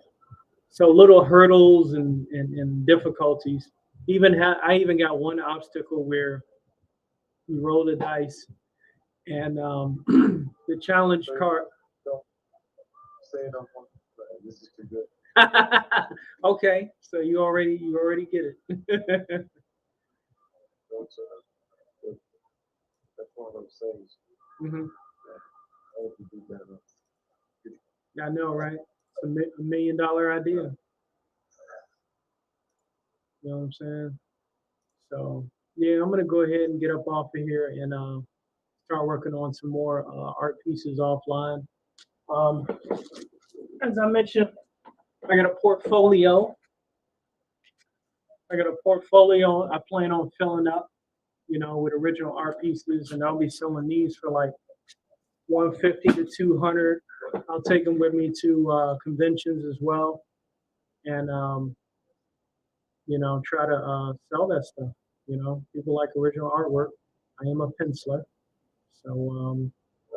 S1: So little hurdles and difficulties. I even got one obstacle where you roll the dice and the challenge card.
S2: Don't say it on one. This is too good.
S1: Okay, so you already get it.
S2: That's one of those things.
S1: Mm-hmm.
S2: I hope you do that.
S1: I know, right? It's a $1 million idea. You know what I'm saying? So yeah, I'm gonna go ahead and get up off of here and start working on some more art pieces offline. As I mentioned, I got a portfolio. I plan on filling up, with original art pieces, and I'll be selling these for like 150 to 200. I'll take them with me to conventions as well, and try to sell that stuff. People like original artwork. I am a penciler, so
S2: I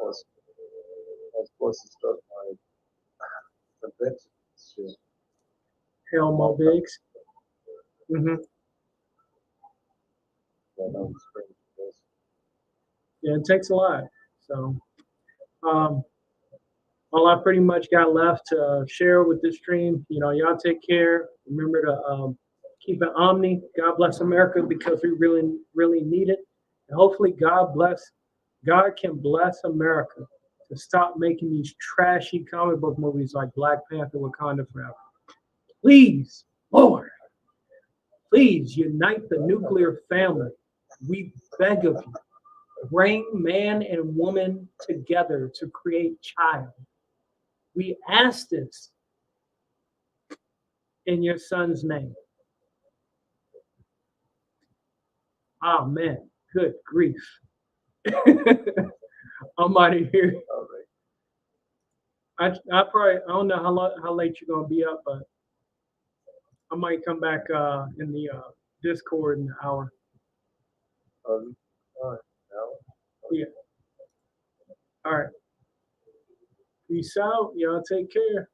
S2: was supposed to start my convention shit.
S1: Hell Mo Biggs. Hmm. Yeah, it takes a lot. So, um, all I pretty much got left to share with this stream, y'all take care. Remember to keep it omni. God bless America because we really, really need it. And hopefully God can bless America to stop making these trashy comic book movies like Black Panther, Wakanda Forever. Please, Lord, please unite the nuclear family. We beg of you. Bring man and woman together to create child. We ask this in your son's name. Amen. Good grief. I'm out of here. I don't know how late you're gonna be up, but I might come back in the Discord in an hour. Yeah. All right. Peace out. Y'all take care.